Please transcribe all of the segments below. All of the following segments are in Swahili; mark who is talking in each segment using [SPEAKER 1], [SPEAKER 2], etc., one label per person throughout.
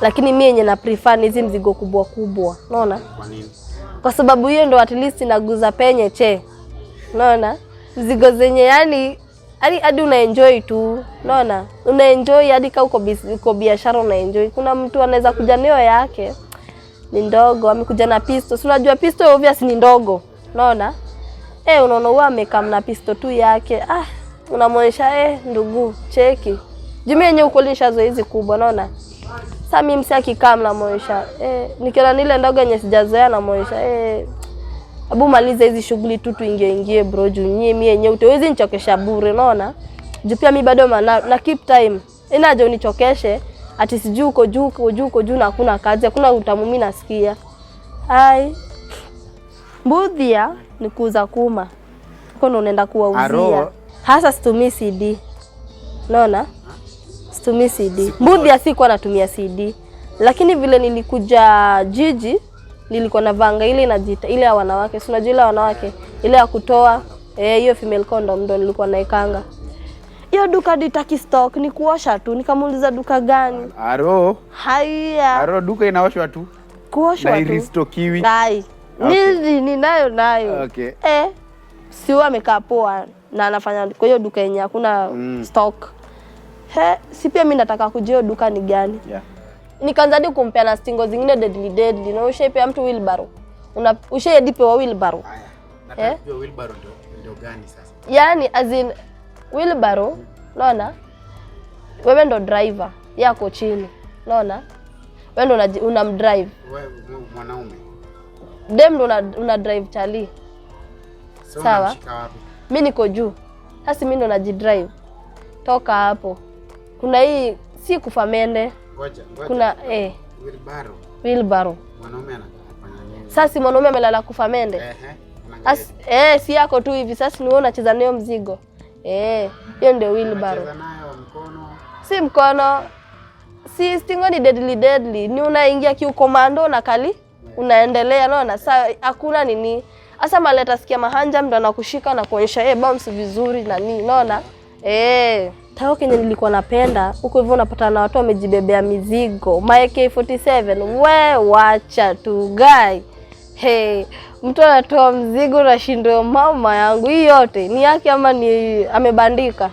[SPEAKER 1] Lakini mimi yenye na prefer hizi mzigo kubwa kubwa. Unaona?
[SPEAKER 2] Kwa nini?
[SPEAKER 1] Kwa sababu hiyo ndo at least inaguza penye Unaona? Mzigo zenye yani hadi unaenjoy tu. Unaona? Unaenjoy hadi kama uko biashara unaenjoy. Kuna mtu anaweza kuja nayo yake ni ndogo, amekuja na pisto. Si unajua pisto obvious ni ndogo. Unaona? Unaona huwa amekam na pisto tu yake. Unamwonyesha ndugu, cheki. Jumi yenyewe uko lishazo hizi kubwa, unaona? Sasa mimi msi akikam na mwonyesha. Nikiona nile ndogo yenye sijazoea na mwonyesha. Abu maliza hizi shughuli tu tuingie bro, juu mimi yenyewe utawezi nichokesha bure, unaona? Juu pia mimi bado na keep time. Inaje unichokeshe ati sijui uko juu na hakuna kazi, hakuna utamu mimi nasikia. Mbudhia ni kuuza kuma. Kono unaenda kuwauzia. Hasa situmii CD. Unaona? Situmii CD. Mbudhia sikuwa natumia CD. Lakini vile nilikuja jiji, nilikuwa na vanga ile inajiita ile ya wanawake. Si unajua ile ya wanawake, ile ya kutoa hiyo female condom ndo nilikuwa naikanga. Hiyo duka ditaki stock ni kuosha tu. Nikamuuliza duka gani? Haya.
[SPEAKER 2] Duka inaoshwa tu.
[SPEAKER 1] Kuoshwa tu.
[SPEAKER 2] Na iristokiwi.
[SPEAKER 1] Dai. Okay. Ninayo.
[SPEAKER 2] Okay.
[SPEAKER 1] Siwa amekaa poa na anafanya kwa hiyo duka yenye hakuna stock. Si pia mimi nataka kujua duka ni gani.
[SPEAKER 2] Yeah.
[SPEAKER 1] Nikaanza hadi kumpea na stingo zingine deadly. Na ushaipea mtu wheelbarrow. Ushaedipe wa wheelbarrow.
[SPEAKER 2] Nataka kujua wheelbarrow ndio gani sasa?
[SPEAKER 1] Yaani as in wheelbarrow, unaona? Wewe ndo driver, yako chini. Unaona? Wewe ndo unamdrive.
[SPEAKER 2] Wewe mwanaume.
[SPEAKER 1] Dem ndo una drive chali. Sawa? Mimi niko juu. Sasa mimi ndo najidrive. Toka hapo. Kuna hii si kufamende.
[SPEAKER 2] Ngoja.
[SPEAKER 1] Kuna wheelbarrow.
[SPEAKER 2] Mwanaume anafanya nini?
[SPEAKER 1] Sasa mwanaume amelala kufamende. Si yako tu hivi sasa ni wewe unacheza nayo mzigo. Hiyo ndio wheelbarrow.
[SPEAKER 2] Unacheza nayo mkono.
[SPEAKER 1] Si mkono. Si stingo ni deadly. Ni unaingia kiukomando na kali. Unaendelea, unaona? Sasa hakuna nini. Asa maleta sikia mahanja ndo anakushika na kuonyesha bounce vizuri na nini, unaona? Tao kenye nilikuwa napenda, huko hivyo unapata na watu wamejibebea mizigo. My AK47, we wacha tu guy. Mtu anatoa mzigo na shindo mama yangu. Hii yote ni yake ama ni amebandika?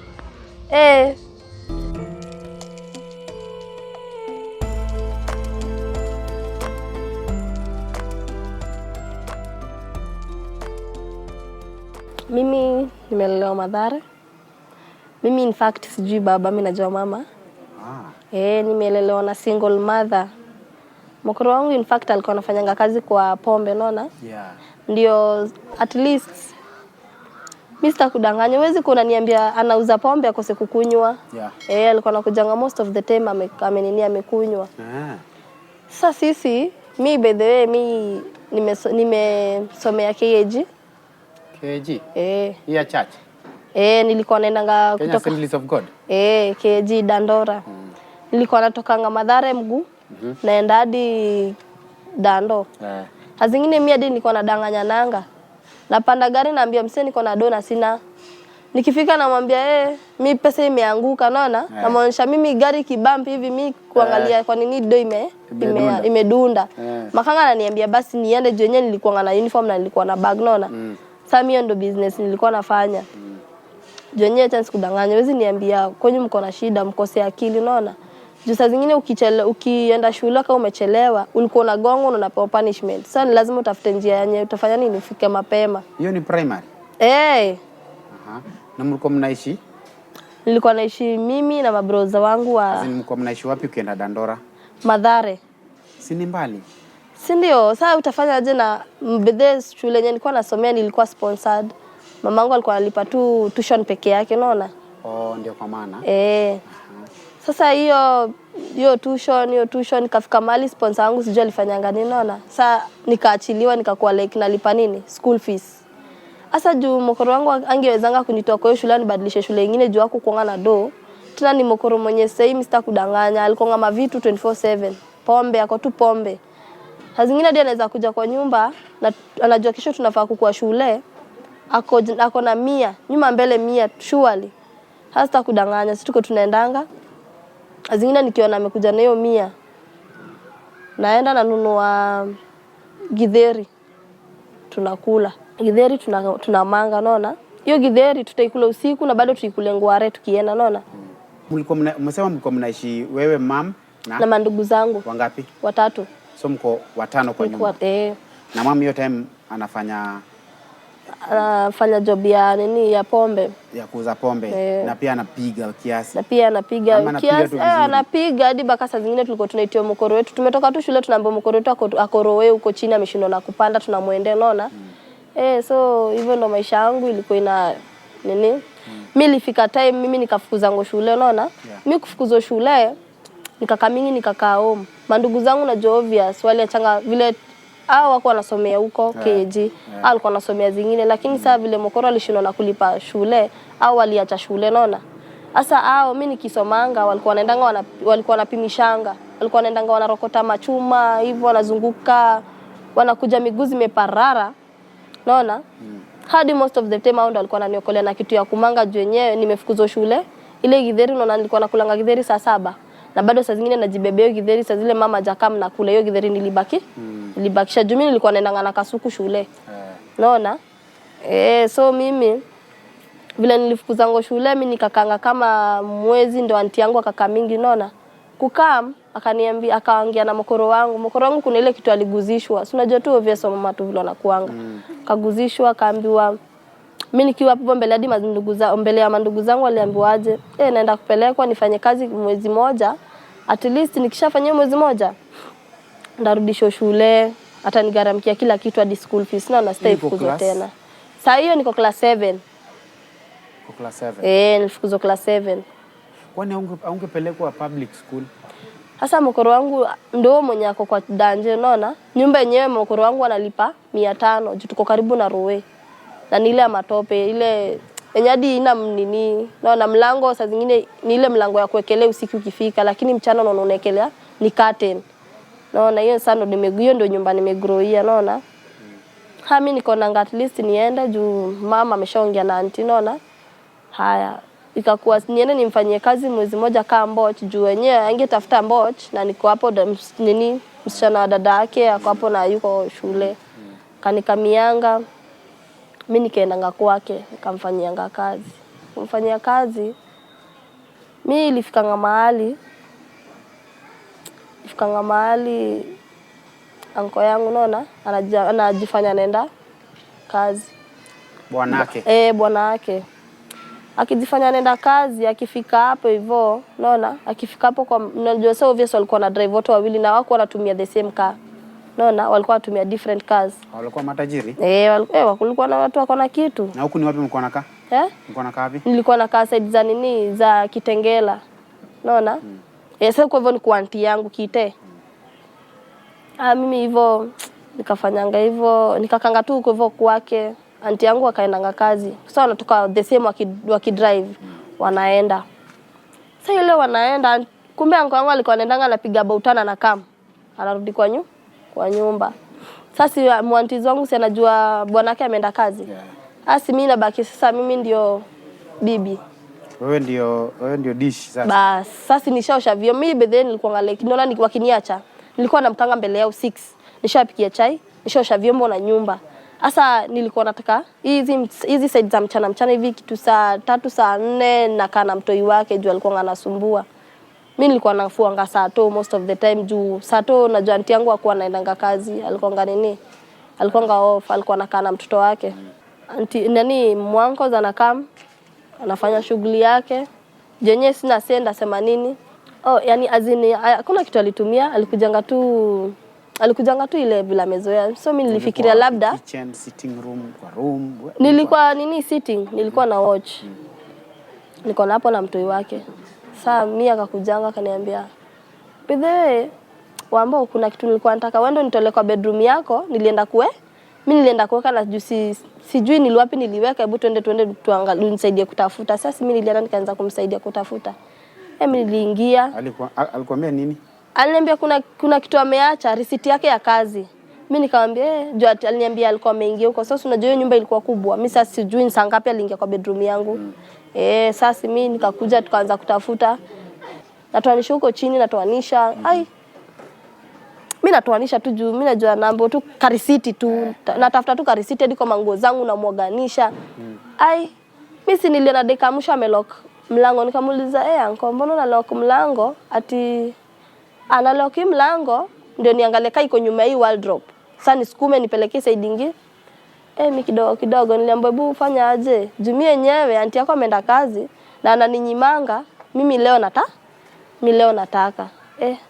[SPEAKER 1] Mimi nimelelewa Mathare. Mimi in fact sijui baba, mimi najua mama. Nimelelewa na single mother. Mkoro wangu in fact alikuwa anafanyanga kazi kwa pombe, unaona?
[SPEAKER 2] Yeah.
[SPEAKER 1] Ndio at least Mr. Kudanganya, huwezi kunaniambia anauza pombe akose kukunywa.
[SPEAKER 2] Yeah.
[SPEAKER 1] Alikuwa anakujanga most of the time amekunywa. Sasa sisi, mi by the way, mi nimesomea KAG.
[SPEAKER 2] KAG? Ya church?
[SPEAKER 1] Nilikuwa naendanga
[SPEAKER 2] Kenya
[SPEAKER 1] kutoka
[SPEAKER 2] Assemblies of God?
[SPEAKER 1] KAG Dandora. Nilikuwa natokanga Mathare mguu. Naenda hadi Dando. Hazingine mimi hadi nilikuwa nadanganya nanga. Napanda gari naambia msee niko na dona sina. Nikifika namwambia mimi pesa imeanguka, unaona? Namuonyesha mimi gari kibampi hivi mimi kuangalia kwa nini do imedunda. Makanga ananiambia basi niende juu yenyewe nilikuwa na uniform na nilikuwa na bag, unaona? Sasa mimi ndo business nilikuwa nafanya. Juu yenyewe chance kudanganya. Wezi niambia kwenye mko na shida, mkose akili, unaona? Juu saa zingine ukienda shule kama umechelewa, ulikuwa unagongo na unapewa punishment. Sasa ni lazima utafute njia yenyewe utafanya nini ufike mapema.
[SPEAKER 2] Hiyo ni primary? Na mlikuwa mnaishi?
[SPEAKER 1] Nilikuwa naishi mimi na mabroza wangu wa
[SPEAKER 2] mlikuwa mnaishi wapi ukienda Dandora?
[SPEAKER 1] Mathare.
[SPEAKER 2] Si ni mbali?
[SPEAKER 1] Si ndio, sasa utafanya aje na mbede shule yenyewe nilikuwa nasomea nilikuwa sponsored. Mamangu alikuwa analipa tu tuition peke yake, unaona?
[SPEAKER 2] Ndio kwa maana.
[SPEAKER 1] Sasa hiyo tuition nikafika mahali sponsor wangu sijui alifanyanga nini, unaona? Sasa nikaachiliwa nikakuwa like nalipa nini? School fees. Sasa juu mkoro wangu angewezanga kunitoa kwa hiyo shule nibadilishe shule nyingine juu wako kuanga na do. Tena ni mkoro mwenye sasa Mr. Kudanganya, alikuwa mavitu 24/7. Pombe yako tu pombe. Hazingine dia anaweza kuja kwa nyumba na anajua kesho tunafaa kukua shule. Ako na 100, nyuma mbele 100 surely. Hasta kudanganya, sisi tuko tunaendanga. Hazingine nikiona amekuja na hiyo 100. naenda nanunua githeri. Tunakula. Githeri tunamanga, unaona? Hiyo githeri tutaikula usiku na bado tuikule ngware tukienda, unaona?
[SPEAKER 2] Mlikuwa mnaishi wewe mam
[SPEAKER 1] na mandugu zangu.
[SPEAKER 2] Wangapi?
[SPEAKER 1] 3.
[SPEAKER 2] So mko 5 kwa nyumba. Na mam hiyo time anafanya
[SPEAKER 1] job ya nini, ya pombe.
[SPEAKER 2] Ya kuuza pombe. Na pia anapiga kiasi.
[SPEAKER 1] Na pia anapiga kiasi. Anapiga hadi baka saa zingine tulikuwa tunaitio mkoro wetu. Tumetoka tu shule tunaambia mkoro wetu akorowe huko chini ameshindwa na kupanda, tunamuendea, unaona? So hivyo ndo maisha yangu ilikuwa ina nini? Mimi nilifika time mimi nikafukuza ngo shule, unaona? Mimi kufukuzwa shule nikakaa mingi nikakaa home. Mandugu zangu na Jovius wale achanga vile hao wako wanasomea huko KG. Hao walikuwa wanasomea zingine, lakini sasa vile mkoro alishindwa na kulipa shule au waliacha shule, unaona? Sasa hao mimi nikisomanga walikuwa wanapimishanga. Walikuwa wanaendanga wanarokota machuma, hivyo wanazunguka, wanakuja miguu zimeparara. Unaona? Hadi most of the time hao ndo walikuwa wananiokolea na kitu ya kumanga juu yenyewe nimefukuzwa shule. Ile githeri unaona nilikuwa nakulanga githeri saa 7. Na bado saa zingine najibebea githeri saa zile mama jakam na kula hiyo githeri nilibaki. Nilibakisha juu mimi nilikuwa naendanga na kasuku shule. Unaona? So mimi vile nilifukuza ngo shule mimi nikakanga kama mwezi ndo anti yangu akakaa mingi, unaona? Kukam akaniambia akaongea na mkoro wangu. Mkoro wangu kuna ile kitu aliguzishwa. Si unajua tu obvious mama tu vile anakuanga. Kaguzishwa akaambiwa mimi nikiwa hapo mbele hadi mbele ya mandugu zangu aliambiwa aje naenda kupelekwa nifanye kazi mwezi moja, at least nikishafanya mwezi moja ndarudishwa shule, hata nigaramkia kila kitu hadi school fees na stay fukuzwa tena. Sasa hiyo niko class 7.
[SPEAKER 2] Uko class 7?
[SPEAKER 1] Nilifukuzwa class 7.
[SPEAKER 2] Kwani ungepelekwa public school?
[SPEAKER 1] Sasa mkoro wangu ndio mwenye ako kwa danje, unaona? Nyumba yenyewe mkoro wangu analipa 500 juu tuko karibu na Roe. Na ni ile ya matope, ile yenye hadi ina nini, naona mlango saa zingine ni ile mlango ya kuwekelea usiku ukifika, lakini mchana unaonekelea ni curtain. Naona hiyo sana ndio nyumba nimegrowia, naona. Mimi niko na at least niende juu mama ameshaongea na auntie, naona. Haya, ikakuwa niende nimfanyie kazi mwezi moja kama mboch juu wenyewe angetafuta mboch na niko hapo nini msichana wa dada yake ako hapo na yuko shule. Kanikamianga mimi nikaendanga kwake nikamfanyianga kazi. Kumfanyia kazi mimi nilifikanga mahali anko yangu, unaona, anajifanya anaenda kazi.
[SPEAKER 2] Bwanake?
[SPEAKER 1] Bwanake. Akijifanya anaenda kazi, akifika hapo hivyo, unaona, akifika hapo kwa unajua sasa obvious walikuwa na drive wote wawili na wako wanatumia the same car. Unaona, walikuwa wanatumia different cars.
[SPEAKER 2] Walikuwa matajiri?
[SPEAKER 1] Walikuwa na watu wako na kitu.
[SPEAKER 2] Na huku ni wapi mlikuwa nakaa? Mlikuwa nakaa wapi?
[SPEAKER 1] Nilikuwa nakaa side za nini za Kitengela. Unaona? Sasa kwa hivyo ni kwa auntie yangu Kite. Mimi hivyo nikafanyanga hivyo, nikakanga tu huko hivyo kwake. Auntie yangu akaendanga kazi. Sasa wanatoka the same wakidrive wanaenda. Sasa ile wanaenda kumbe anko yangu alikuwa anaendanga anapiga bautana na kam. Anarudi kwa nyumba. Sasa mwantizi wangu si anajua bwanake ameenda kazi. Asi mimi nabaki sasa mimi ndio bibi.
[SPEAKER 2] Wewe ndio dish sasa.
[SPEAKER 1] Bas, sasa nishaosha vyo. Mimi bedhe nilikuwa like naona wakiniacha. Nilikuwa namkanga mbele yao 6. Nishapikia chai, nishaosha vyombo na nyumba. Sasa nilikuwa nataka hizi side za mchana hivi kitu saa 3 saa 4 nakaa na mtoi wake juu alikuwa anasumbua. Mimi nilikuwa nafuanga saa 2 most of the time juu saa 2 najua auntie yangu alikuwa anaendanga kazi, alikuwa off, alikuwa anakaa na mtoto wake. Auntie mwanko anakaa anafanya shughuli yake. Jenye sina senda sema nini? Yani azini hakuna kitu alitumia, alikujanga tu ile bila mezoea. So mimi nilifikiria labda
[SPEAKER 2] kitchen, sitting room, kwa room.
[SPEAKER 1] Nilikuwa sitting, nilikuwa na watch. Niko na hapo na mtoi wake. Sasa mimi akakujanga akaniambia, "Bidhe, waambao kuna kitu nilikuwa nataka wewe ndo nitolee kwa bedroom yako." Mimi nilienda kuweka na juice, sijui niliwapi niliweka, hebu twende tuangalie nisaidie kutafuta. Sasa mimi nilienda nikaanza kumsaidia kutafuta. Mimi niliingia.
[SPEAKER 2] Alikwambia nini?
[SPEAKER 1] Aliniambia kuna kitu ameacha, receipt yake ya kazi. Mimi nikamwambia juu aliniambia alikuwa ameingia huko. Sasa unajua hiyo nyumba ilikuwa kubwa. Mimi sasa sijui ni saa ngapi aliingia kwa bedroom yangu. Sasa mimi nikakuja tukaanza kutafuta. Natoanisha huko chini, natoanisha. mimi natoanisha tu juu mimi najua nambo tu karisiti tu. Natafuta tu karisiti hadi kwa manguo zangu na muoganisha. Ai, mimi si niliona dakika mwisho amelock mlango, nikamuuliza uncle mbona una lock mlango? Ati ana lock mlango ndio niangalie kai iko nyuma hii wardrobe. Sasa nisukume nipelekee side nyingine. Mimi kidogo niliambiwa hebu fanya aje? Jumie yenyewe anti yako ameenda kazi na ananinyimanga. Mimi leo nataka.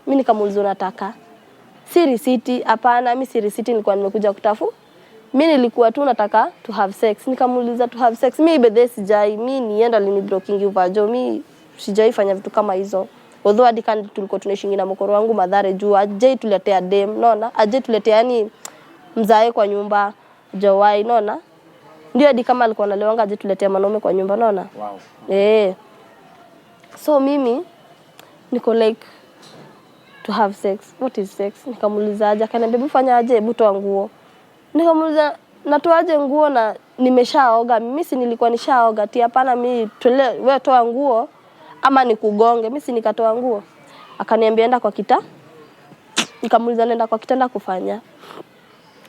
[SPEAKER 1] Mimi nikamuuliza unataka? Si risiti? Hapana, mimi si risiti, nilikuwa nimekuja kutafu. Mimi nilikuwa tu nataka to have sex. Nikamuuliza to have sex. Mimi bedhe sijai. Mimi nienda lini blocking uvajo. Mimi sijai fanya vitu kama hizo. Although hadi kandi tulikuwa tunaishi na mkoro wangu Madhare juu aje tuletea dem, unaona? Aje tuletea yani mzae kwa nyumba. Jawai, unaona? Ndio hadi kama alikuwa analewanga aje tuletea manome kwa nyumba, unaona?
[SPEAKER 2] Wow.
[SPEAKER 1] So mimi niko like to have sex. What is sex? Nikamuuliza aje, akaniambia hebu fanya aje, hebu toa nguo. Nikamuuliza natoaje nguo na nimeshaoga? Mimi si nilikuwa nishaoga. Ati hapana, mimi wewe toa nguo ama nikugonge. Mimi si nikatoa nguo. Akaniambia enda kwa kita. Nikamuuliza nenda kwa kitanda kufanya.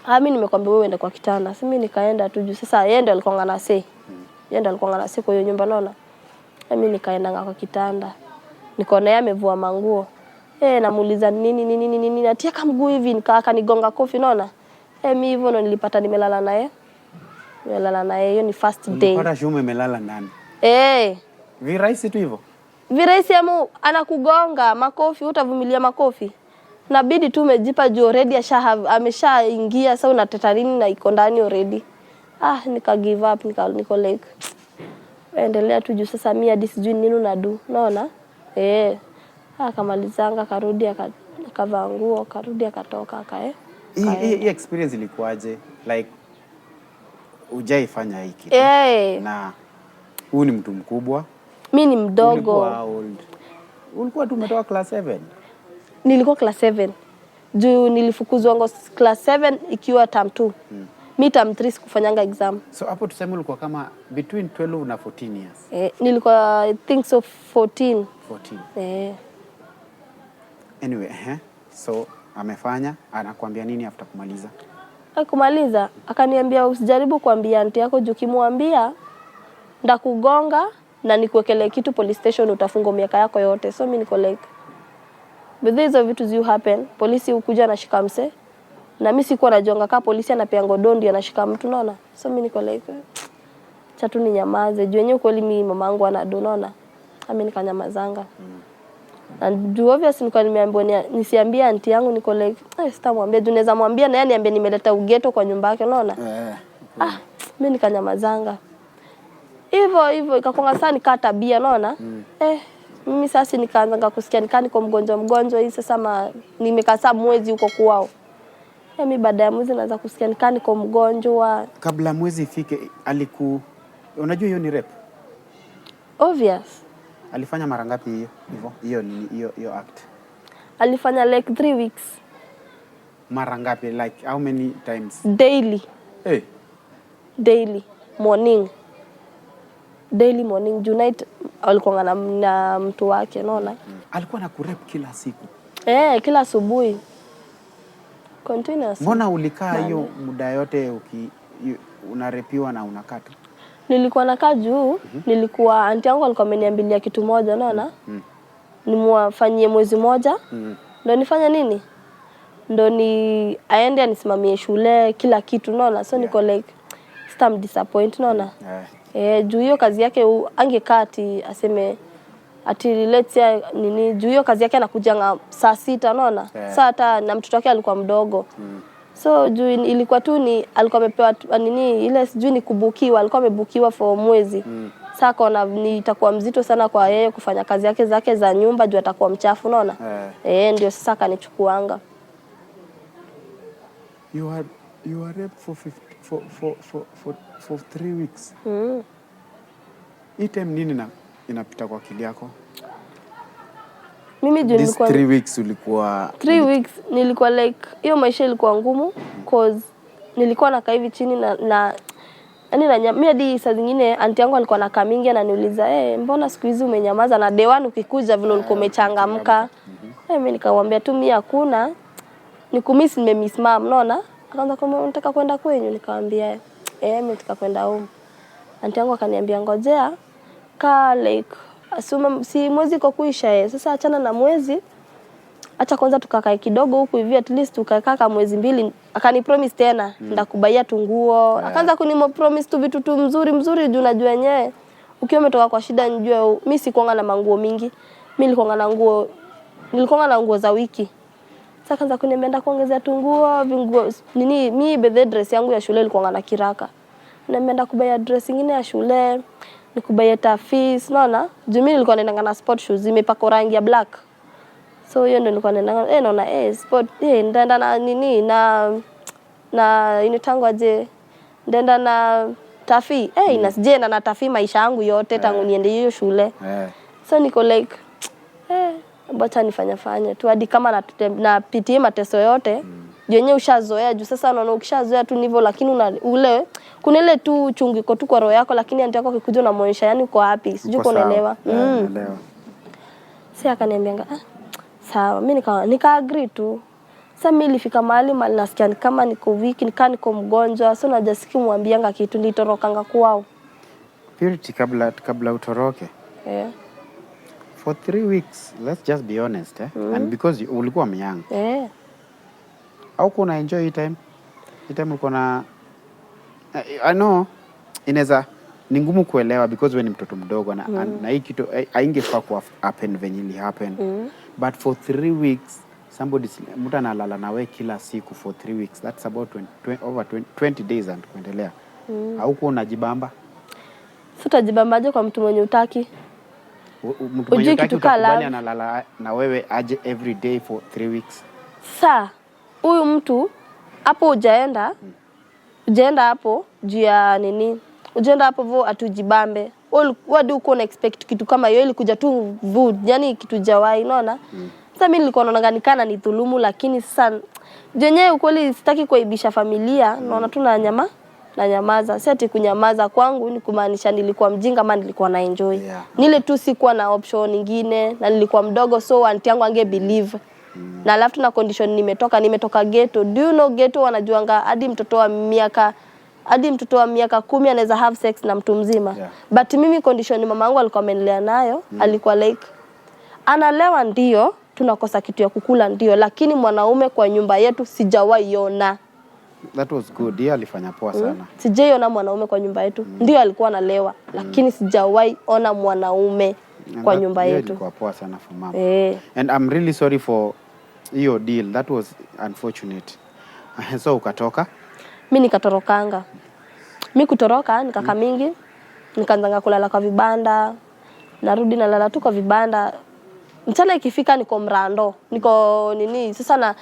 [SPEAKER 1] Mimi nimekwambia wewe enda kwa kitanda. Sasa mimi nikaenda tu juu sasa yeye ndo alikuwa anase. Yeye ndo alikuwa anase kwa hiyo nyumba, naona. Mimi nikaenda kwa kitanda. Nikaona yeye amevua manguo. Namuuliza nini atia kama mguu hivi akanigonga kofi, naona. Mimi hivyo ndo nilipata nimelala naye. Nimelala naye, hiyo ni first day.
[SPEAKER 2] Unapata shume melala ndani. Virahisi tu hivyo.
[SPEAKER 1] Virahisi anakugonga makofi, utavumilia makofi. Nabidi tu umejipa juu already ameshaingia, sasa unateta nini na iko ndani already. Nika give up, niko like endelea tu juu sasa mimi hadi sijui nini unadu, unaona? Akamalizanga karudi akavaa nguo, karudi akatoka
[SPEAKER 2] Hii experience ilikuwaje? Like hujaifanya hiki. Na huyu ni mtu mkubwa.
[SPEAKER 1] Mimi ni mdogo.
[SPEAKER 2] Ulikuwa old. Ulikuwa tu umetoka class 7.
[SPEAKER 1] Nilikuwa class 7. Juu nilifukuzwa class 7 ikiwa term 2. Mimi term 3 sikufanyanga exam.
[SPEAKER 2] So hapo tuseme ulikuwa kama between 12 na 14 years.
[SPEAKER 1] Nilikuwa I think so 14.
[SPEAKER 2] 14. Anyway, so amefanya, anakuambia nini after kumaliza?
[SPEAKER 1] Kumaliza akaniambia usijaribu kuambia aunti yako juu kimwambia ndakugonga na nikuwekele kitu police station utafungwa miaka yako yote. So mimi niko like but hizo vitu you happen. Polisi ukuja na shika mse. Na mimi sikuwa najonga kama polisi anapea ngodondi anashika mtu, naona. So mimi niko like chatu ni nyamaze. Juu yenyewe kweli mimi mamangu anadonona. Mimi nikanyamazanga. And obviously nilikuwa nimeambiwa nisiambie aunti yangu, niko like sitamwambia juu naweza mwambia na yeye niambie nimeleta ugeto kwa nyumba yake, unaona? Mimi nikanyamazanga. Hivyo ikakonga sana nikaa tabia, unaona? Mimi sasa nikaanza kusikia niko mgonjwa hii sasa nimekaa mwezi huko kwao. Mimi baada ya mwezi naanza kusikia niko mgonjwa.
[SPEAKER 2] Kabla mwezi ifike unajua hiyo ni rape?
[SPEAKER 1] Obvious.
[SPEAKER 2] Alifanya mara ngapi hiyo? Hiyo act.
[SPEAKER 1] Alifanya like 3 weeks.
[SPEAKER 2] Mara ngapi? Like how many times?
[SPEAKER 1] Daily. Daily morning. Daily morning. Night alikuwa na mtu wake, unaona?
[SPEAKER 2] Alikuwa na kurep kila siku.
[SPEAKER 1] Kila asubuhi. Continuous.
[SPEAKER 2] Mbona ulikaa hiyo muda yote unarepiwa na unakata?
[SPEAKER 1] Nilikuwa nakaa juu, nilikuwa aunti yangu alikuwa ameniambilia kitu moja, unaona? Nimwafanyie mwezi moja. Ndio nifanya nini? Ndio aende anisimamie shule kila kitu, unaona? So niko like I'm disappointed, unaona? Juu hiyo kazi yake angekaa ati aseme ati let's say juu hiyo kazi yake anakuja saa 6, unaona? Saa hata na mtoto wake alikuwa mdogo. So juu ilikuwa tu alikuwa amepewa ile sijui ni kubukiwa, alikuwa amebukiwa for mwezi. Sasa kona nitakuwa mzito sana kwa yeye kufanya kazi yake zake za nyumba juu atakuwa mchafu, unaona? Ndio sasa akanichukuanga.
[SPEAKER 2] You are raped for 3 weeks. Hii time nini inapita kwa akili yako?
[SPEAKER 1] Mimi nilikuwa
[SPEAKER 2] 3 weeks ulikuwa
[SPEAKER 1] 3 weeks nilikuwa like hiyo maisha ilikuwa ngumu cause nilikuwa nakaa hivi chini na mimi hadi saa zingine aunti yangu alikuwa anakaa mingi ananiuliza mbona siku hizi umenyamaza na day 1 ukikuja vile ulikuwa umechangamka. Mimi nikamwambia tu mimi hakuna Nikumiss nimemiss mom, unaona? Akaanza kama unataka kwenda kwenyu, nikamwambia mimi nataka kwenda home. Auntie yangu akaniambia ngojea ka like asuma si mwezi kwa kuisha sasa achana na mwezi. Acha kwanza tukakae kidogo huku hivi at least tukakaa kama mwezi 2. Akani promise tena ndakubaia tunguo. Akaanza kunimo promise tu vitu tu mzuri juu najua yenyewe. Ukiwa umetoka kwa shida njue mimi sikuanga na manguo mingi. Mimi nilikuwa na nguo za wiki. Sasa akaanza kuniambia kuongezea tunguo, vinguo nini mimi birthday dress yangu ya shule ilikuwa na kiraka. Nimeenda kubaia dress nyingine ya shule, nikubaia tafis, unaona? Juu mimi nilikuwa naenda na sport shoes zimepakwa rangi ya black. So hiyo ndio nilikuwa naenda naona sport ndaenda na nini na inatango aje ndaenda na tafi inasije na tafi maisha yangu yote tangu niende hiyo shule. So niko like bacha nifanya tu hadi kama napitie mateso yote yenyewe ushazoea juu sasa unaona ukishazoea tu ndivyo lakini kuna ile tu chungiko tu kwa roho yako lakini anti yako akikuja na muonyesha yani uko happy sijui unaelewa.
[SPEAKER 2] Naelewa.
[SPEAKER 1] Sasa akaniambia sawa mimi nika agree tu. Sasa mimi nilifika mahali nasikia kama niko weak niko mgonjwa so najisikia mwambianga kitu nilitorokanga kwao.
[SPEAKER 2] Purity kabla utoroke. For 3 weeks, let's just be honest and because ulikuwa myang. Au kuna enjoy hii time? Hii time uko na I know inaweza ni ngumu kuelewa because wewe ni mtoto mdogo na hii kitu haingefaa ku happen venye ili happen. But for 3 weeks mtu analala na wewe kila siku for 3 weeks. That's about over 20 days and kuendelea. Hauko unajibamba?
[SPEAKER 1] Sitajibambaje kwa mtu mwenye utaki?
[SPEAKER 2] Mtu mwenye utaki utakubali analala na wewe aje every day for 3 weeks.
[SPEAKER 1] Sasa huyu mtu hapo ujaenda hapo juu ya nini? Ujaenda hapo vo atujibambe. Wadi uko na expect kitu kama hiyo ili kuja tu yani kitu jawai unaona? Sasa mimi nilikuwa naonganikana ni dhulumu lakini sasa jenyewe ukweli sitaki kuaibisha familia naona tu na nyamaza. Si ati kunyamaza kwangu ni kumaanisha nilikuwa mjinga ama nilikuwa na enjoy. Nile tu sikuwa na option nyingine na nilikuwa mdogo so aunti yangu ange believe. Na alafu na condition nimetoka ghetto. Do you know ghetto wanajuanga hadi mtoto wa miaka 10 anaweza have sex na mtu mzima. But mimi condition mama yangu alikuwa amenilea nayo, alikuwa like analewa ndio, tunakosa kitu ya kukula ndio, lakini mwanaume kwa nyumba yetu sijawahi ona.
[SPEAKER 2] That was good. Yeye alifanya poa sana.
[SPEAKER 1] Sijaiona mwanaume kwa nyumba yetu. Ndio alikuwa analewa, lakini sijawahi ona mwanaume kwa nyumba yetu.
[SPEAKER 2] Ilikuwa poa sana for mama. And I'm really sorry for your deal. That was unfortunate. So ukatoka? Mimi
[SPEAKER 1] nikatorokanga. Mimi kutoroka nikaka mingi. Nikaanza kulala kwa vibanda. Narudi nalala tu kwa vibanda. Mchana ikifika niko mrando. Niko nini? Sasa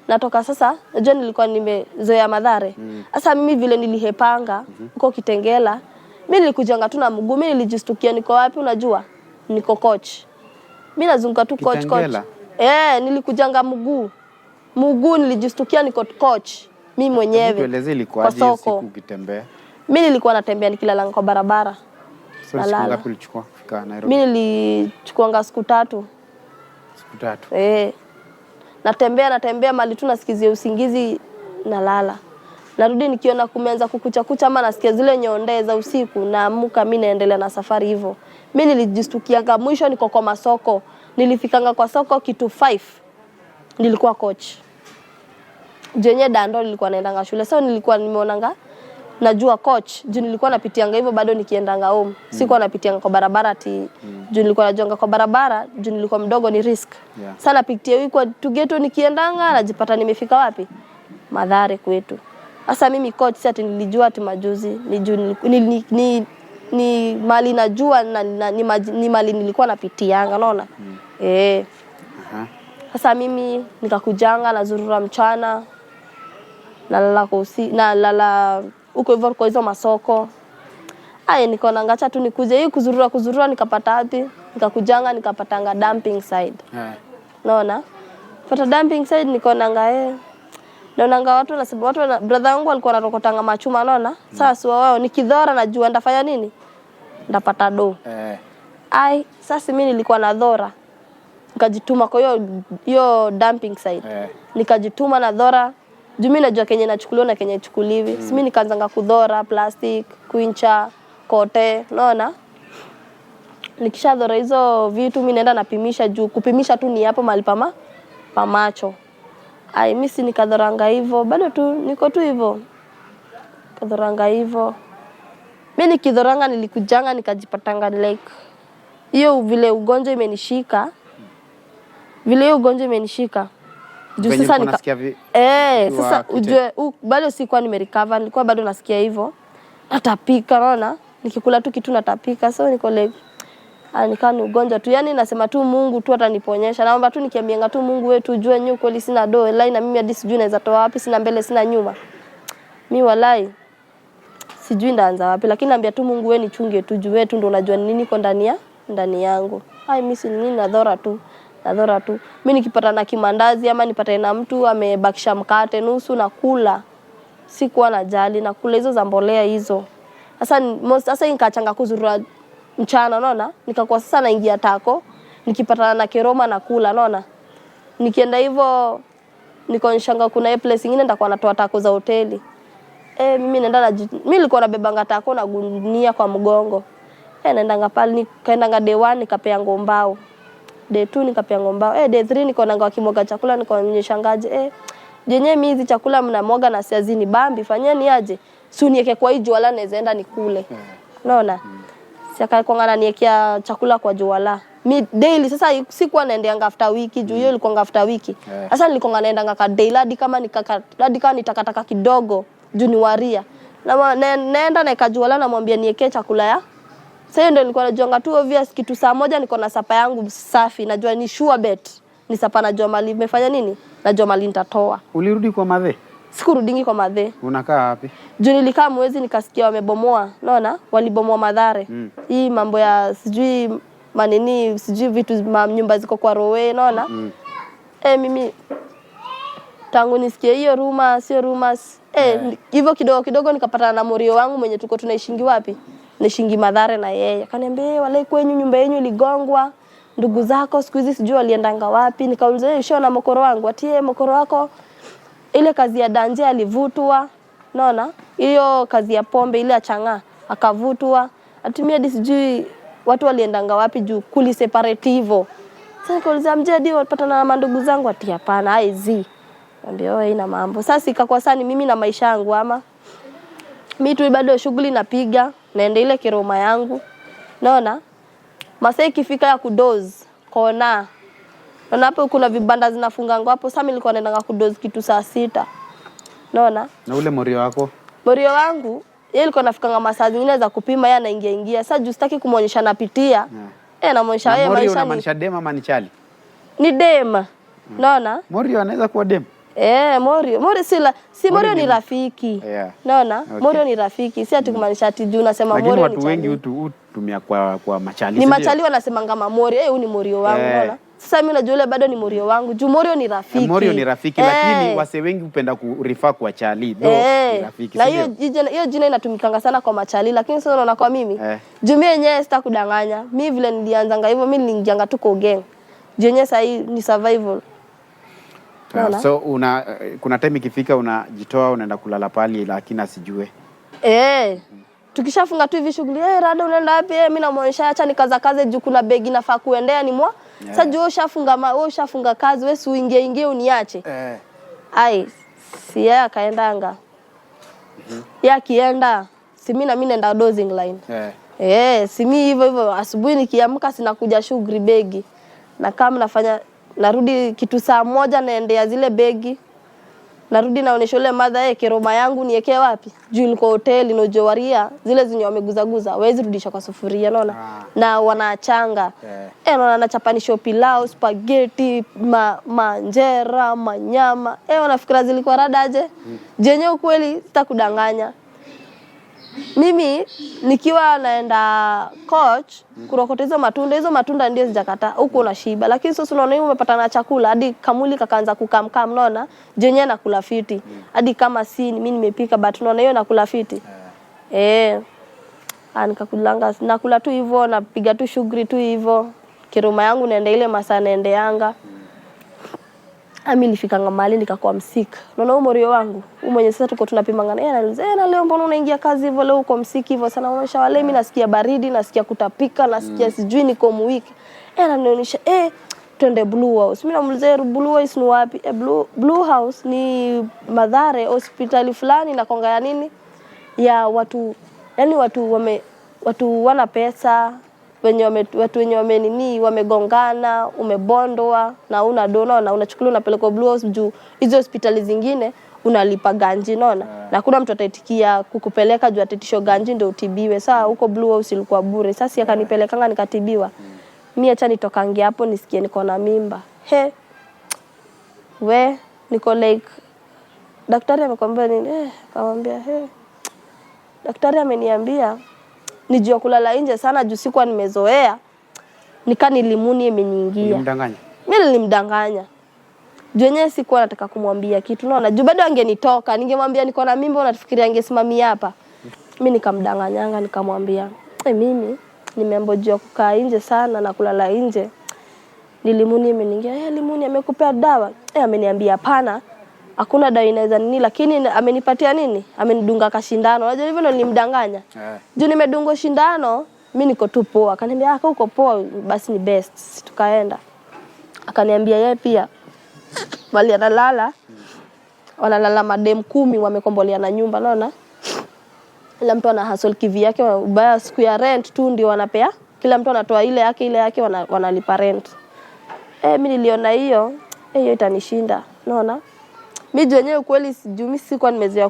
[SPEAKER 1] natoka sasa. Najua nilikuwa nimezoea Mathare. Sasa mimi vile nilihepanga huko Kitengela. Mimi nilikujanga tu na mguu. Mimi nilijistukia niko wapi unajua? Niko coach. Mimi nazunguka tu coach. Nilikujanga mguu. Nilijistukia niko coach. Mimi mwenyewe.
[SPEAKER 2] Tueleze ilikuwaje siku ukitembea?
[SPEAKER 1] Mimi nilikuwa natembea nikilala kwa barabara.
[SPEAKER 2] So siku ngapi ulichukua kufika Nairobi?
[SPEAKER 1] Mimi nilichukuanga siku 3.
[SPEAKER 2] Siku 3?
[SPEAKER 1] Natembea mali tu nasikizia usingizi nalala. Narudi nikiona kumeanza kukucha ama nasikia zile nyonde za usiku naamka mimi naendelea na safari hivyo. Mimi nilijistukianga mwisho niko kwa masoko. Nilifikanga kwa soko kitu 5. Nilikuwa coach. Jenye dando nilikuwa naendanga shule. Sasa nilikuwa nimeonanga najua coach. Juu nilikuwa napitianga hivyo bado nikiendanga home. Sikuwa napitianga kwa barabara ati juu nilikuwa najonga kwa barabara, juu nilikuwa mdogo ni risk. Sasa napitia huko tugeto nikiendanga najipata nimefika wapi? Mathare kwetu. Sasa mimi coach sasa nilijua ati majuzi ni mali najua na ni mali nilikuwa napitianga unaona? Sasa mimi nikakujanga nazurura mchana nalala huko hivyo kwa hizo masoko. Nikaona ngacha tu nikuje hii kuzurura nikapata wapi? Nikakujanga nikapatanga dumping side. Unaona? Pata dumping side nikaona naonanga watu brother wangu alikuwa anarokotanga machuma unaona? Sasa wao nikidhora najua ndafanya nini? Ndapata do. Sasa mimi nilikuwa na dhora. nikajituma kwa hiyo dumping site. Nikajituma na dhora. Juu mimi najua kenye nachukuliwa na kenye chukuliwi. Mimi nikaanza kudhora plastic, kuincha, kote, unaona? Nikishadhora hizo vitu mimi naenda napimisha juu kupimisha tu ni hapo mahali pa macho. Mimi si nikadhoranga hivyo, bado tu niko tu hivyo. Kadhoranga hivyo. Mimi nikidhoranga nilikujanga nikajipatanga like hiyo vile ugonjwa imenishika. Vile hiyo ugonjwa imenishika. Juu sasa sasa ujue bado sikuwa nimerecover, nilikuwa bado nasikia hivyo. Natapika, unaona? Nikikula tu kitu natapika. So niko like nikaa ni ugonjwa tu. Yaani nasema tu Mungu tu ataniponyesha. Naomba tu nikiambianga tu Mungu wewe tu jue nyu kweli sina do line na mimi hadi sijui naweza toa wapi, sina mbele sina nyuma. Mimi walai sijui ndaanza wapi, lakini naambia tu Mungu wewe nichunge tu jue tu ndo unajua nini iko ndani yangu. Mimi si nini nadhora tu. Mimi nikipata na kimandazi ama nipate na mtu amebakisha mkate nusu na kula. Sikuwa najali na kula hizo za mbolea hizo. Sasa nikachanga kuzurura mchana, unaona? Nikakuwa sasa naingia tako, nikipata na keroma na kula, unaona? Nikienda hivyo niko nishanga kuna place nyingine nitakuwa natoa tako za hoteli. Mimi mimi nilikuwa nabebanga tako na gunia kwa mgongo. Naendanga pale nikaendanga day 1 nikapea ngombao. Day 2 nikapea ngombao. Day 3 niko nanga wakimoga chakula nikaonyeshangaje. Jenye mimi hizi chakula mnamwaga na siazini bambi fanyeni aje. Si uniweke kwa hii juala naezaenda nikule. Unaona? Siaka kwangana niekea chakula kwa juala. Mi daily sasa sikuwa naendeanga after wiki juu hiyo ilikuwa after wiki. Sasa nilikuwa naendanga ka daily hadi kama nitakataka kidogo juu ni waria. Na naenda na kajuala namwambia niekee chakula ya. Sasa ndio nilikuwa najuanga tu obvious kitu saa moja niko na sapa yangu safi, najua ni sure bet. Ni sapa najua mali nimefanya nini? Najua mali nitatoa.
[SPEAKER 2] Ulirudi kwa madhe?
[SPEAKER 1] Sikurudingi kwa madhe.
[SPEAKER 2] Unakaa wapi?
[SPEAKER 1] Juu nilikaa mwezi nikasikia wamebomoa, unaona? Walibomoa Mathare. Hii mambo ya sijui manini, sijui vitu nyumba ziko kwa rowe, unaona? Mimi tangu nisikie hiyo rumors, hivyo kidogo nikapata na morio wangu mwenye tuko tunaishingi wapi? Naishingi Mathare na yeye. Akaniambia wale kwenyu nyumba yenu iligongwa, ndugu zako siku hizi sijui waliendanga wapi. Nikauliza ushaona mokoro wangu? Atie mokoro wako ile kazi ya danje alivutwa, unaona? Hiyo kazi ya pombe ile achanga akavutwa. Atumia hadi sijui watu waliendanga wapi juu kuli separate hivyo. Sasa nikauliza mjadi walipatana na ndugu zangu? Ati hapana, aizi. Niambia ina mambo. Sasa ikakuwa sana mimi na maisha yangu ama mimi tu bado shughuli napiga, naenda ile kiroma yangu. Unaona? Masaa ikifika ya kudoze, kona. Na hapo kuna vibanda zinafunganga hapo. Sasa mimi nilikuwa naenda kudoze kitu saa 6. Unaona?
[SPEAKER 2] Na ule morio wako? Morio
[SPEAKER 1] wangu yeye alikuwa anafikanga masaa zingine za kupima, yeye anaingia. Sasa juu sitaki kumuonyesha napitia. Namuonyesha yeye maisha ni.
[SPEAKER 2] Morio unamaanisha dema ama ni chali?
[SPEAKER 1] Ni dema. Unaona?
[SPEAKER 2] Morio anaweza kuwa dema.
[SPEAKER 1] Morio Morio ni rafiki. Unaona? Morio ni rafiki. Si ati kumaanisha ati juu nasema Morio ni chali.
[SPEAKER 2] Watu wengi hutumia kwa machali.
[SPEAKER 1] Ni machali wanasema kama Morio, huyu ni Morio wangu, unaona? Sasa mimi najua yule bado ni Morio wangu. Juu Morio ni rafiki.
[SPEAKER 2] Morio ni rafiki lakini wase wengi hupenda kurefer kwa chali. Ni rafiki.
[SPEAKER 1] Na hiyo jina inatumikanga sana kwa machali lakini sasa unaona kwa mimi. Juu mimi yenyewe sitakudanganya. Mimi vile nilianzanga hivyo mimi niliingianga tu kwa gang. Juu yenyewe sasa ni survival.
[SPEAKER 2] So kuna time ikifika unajitoa unaenda kulala pale lakini asijue.
[SPEAKER 1] Tukishafunga tu hivi shughuli, rada unaenda wapi? Mimi namuonyesha acha nikaze juu kuna begi nafaa kuendea ni mwa. Sasa juu ushafunga kazi wewe si uingie uniache. Si yeye akaendanga. Yeye akienda, si mimi na mimi naenda dozing line. Si mimi hivyo asubuhi nikiamka sinakuja shughuli begi. Na kama nafanya narudi kitu saa 1 naendea zile begi. Narudi naonesha yule mother kiroma yangu niweke wapi? Juu ilikuwa hoteli no jowaria zile zenye wameguzaguza. Hawezi rudisha kwa sufuria, unaona? Na wanaachanga. Wanachapanisha pilau, spaghetti, manjera, manyama. Wanafikira zilikuwa radaje? Jenye ukweli sitakudanganya. Mimi nikiwa naenda coach kurokota hizo matunda ndio zijakata huko na shiba, lakini sasa unaona hiyo umepata na chakula hadi kamuli kakaanza kukamkam, unaona jenye nakula fiti hadi kama si mimi nimepika but unaona hiyo nakula fiti. Nikakulanga nakula tu hivyo, napiga tu shughuli tu hivyo kiroma yangu naenda ile masaa naendeanga. Mimi nilifikanga mahali nikakuwa msika. Unaona umorio wangu, mwenye sasa tuko tunapimangana. Anauliza, "Na leo mbona unaingia kazi hivyo leo uko msiki hivyo sana?" Unaonyesha wale mimi nasikia baridi, nasikia kutapika, nasikia sijui niko muwiki. Ananionyesha, "Twende Blue House." Mimi namuuliza, "Blue House ni wapi?" Blue House ni Mathare, hospitali fulani na konga ya nini? Ya watu, yani watu wana pesa. Watu wenye wamegongana, umebondwa na una dona na unachukuliwa unapelekwa Blue House juu hizo hospitali zingine unalipa ganji unaona. Na kuna mtu ataitikia kukupeleka juu atatisho ganji ndio utibiwe. Sasa huko Blue House ilikuwa bure. Sasa akanipelekanga nikatibiwa. Mimi acha nitokange hapo nisikie niko na mimba. Niko like daktari amekwambia nini? Akamwambia daktari ameniambia nijua kulala nje sana juu sikuwa nimezoea. Nilimuni imeniingia.
[SPEAKER 2] Nilimdanganya.
[SPEAKER 1] Mimi nilimdanganya. Juu yenyewe sikuwa nataka kumwambia kitu. Unaona, juu bado angenitoka, ningemwambia niko na mimba unafikiria angesimamia hapa. Mimi nikamdanganyanga nikamwambia, mimi nimeambojua kukaa nje sana na kulala nje. Nilimuni imeniingia. Limuni amekupea dawa? Ameniambia hapana. Hakuna dawa inaweza nini lakini amenipatia nini? Amenidunga kashindano. Unajua hivyo ndo nilimdanganya. Juu nimedungo shindano, mimi niko tu poa. Akaniambia kama uko poa basi ni best. Tukaenda. Akaniambia yeye pia wali analala. Wanalala madem 10 wamekombolea na nyumba unaona. Kila mtu ana hustle kivi yake ubaya siku ya rent tu ndio wanapea. Kila mtu anatoa ile yake wanalipa rent. Mimi niliona hiyo itanishinda. Unaona? Mimi wenyewe kweli sijui sikuwa nimezoea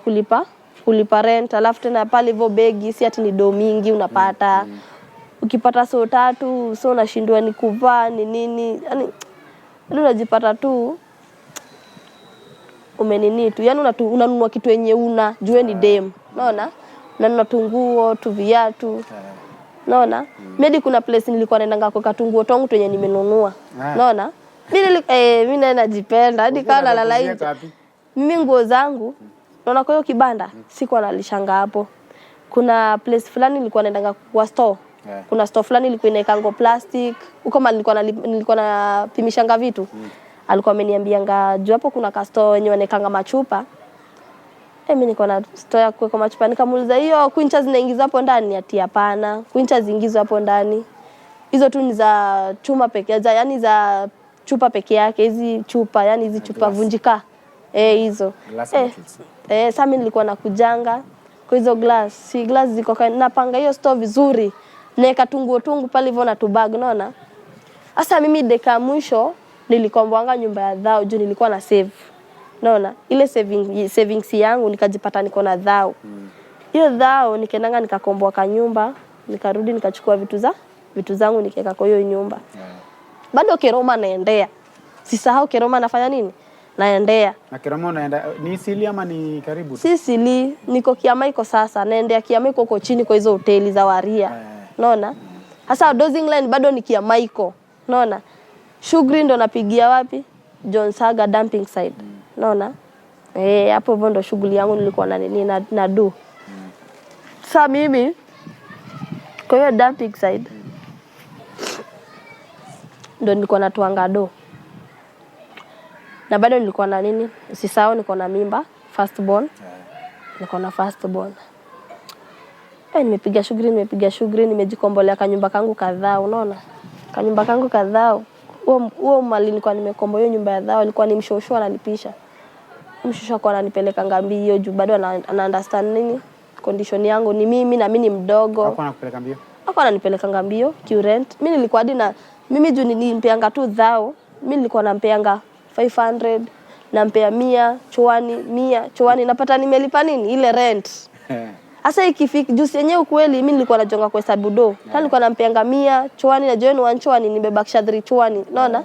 [SPEAKER 1] kulipa rent alafu tena pale hivyo begi si ati ni do mingi unapata. Ukipata so 3 so unashindwa ni kuvaa ni nini. Yaani unajipata tu umenini tu. Yaani unanunua kitu yenye jue ni dem. Unaona? Unanunua tunguo, tu viatu. Unaona? Mimi kuna place nilikuwa naendanga kwa katunguo tongu yenye nimenunua. Unaona? Mimi najipenda hadi kana lala nje. Mimi nguo zangu naona kwa hiyo kibanda sikuwa nalishanga hapo. Kuna place fulani nilikuwa naendanga kwa store. Kuna store fulani ilikuwa inaekango plastic. Huko mali nilikuwa napimishanga vitu. Alikuwa ameniambianga juu hapo kuna store wenye wanaekanga machupa. Mimi niko na store ya kuweka machupa nikamuuliza hiyo quinchas zinaingizwa hapo ndani ati hapana. Quinchas zingizwa hapo ndani. Hizo tu ni za chuma pekee yake yani za chupa peke yake hizi chupa yani hizi chupa vunjika. Hizo. Sasa mimi nilikuwa nakujanga kwa hizo glass. Si glass ziko napanga hiyo store vizuri. Naeka tungu pale hivyo na tubag unaona. Sasa mimi deka mwisho nilikomboanga nyumba ya dhao juu nilikuwa na save. Unaona? Ile savings yangu nikajipata niko na dhao. Hiyo dhao nikaendanga nikakomboa kanyumba, nikarudi nikachukua vitu zangu nikaweka kwa hiyo nyumba. Bado Keroma naendea. Sisahau Keroma nafanya nini? Naendea.
[SPEAKER 2] Na Keroma unaenda ni Sili ama ni karibu?
[SPEAKER 1] Si Sili, niko Kiamaiko sasa. Naendea Kiamaiko huko chini kwa hizo hoteli za Waria. Unaona? Sasa Dozing Line bado ni Kiamaiko. Unaona? Shughuli ndo napigia wapi? John Saga dumping site. Unaona? Hapo hivyo ndo shughuli yangu nilikuwa na do. Sasa mimi kwa hiyo dumping site ndo nilikuwa natoanga do. Na bado nilikuwa na nini? Usisahau niko na mimba, first born. Niko na first born. Nimepiga shughuli, nimejikombolea kanyumba kangu kadhaa, unaona? Kanyumba kangu kadhaa. Huo mali nilikuwa nimekomboa hiyo nyumba ya dhao, ilikuwa ni mshosho analipisha. Mshosho kwa ananipeleka ngambio juu bado ana understand nini? Condition yangu ni mimi na mimi ni mdogo.
[SPEAKER 2] Hapo anakupeleka mbio?
[SPEAKER 1] Hapo ananipeleka ngambio, current. Mimi nilikuwa hadi na mimi juu nilimpeanga tu dhao, mimi nilikuwa nampeanga 500, nampea 100, choani napata nimelipa nini? Ile rent. Sasa ikifika juzi yenyewe kweli mimi nilikuwa najonga kwa hesabu do. Sasa nilikuwa nampeanga 100, choani na join 1 choani nimebakisha 3 choani. Unaona?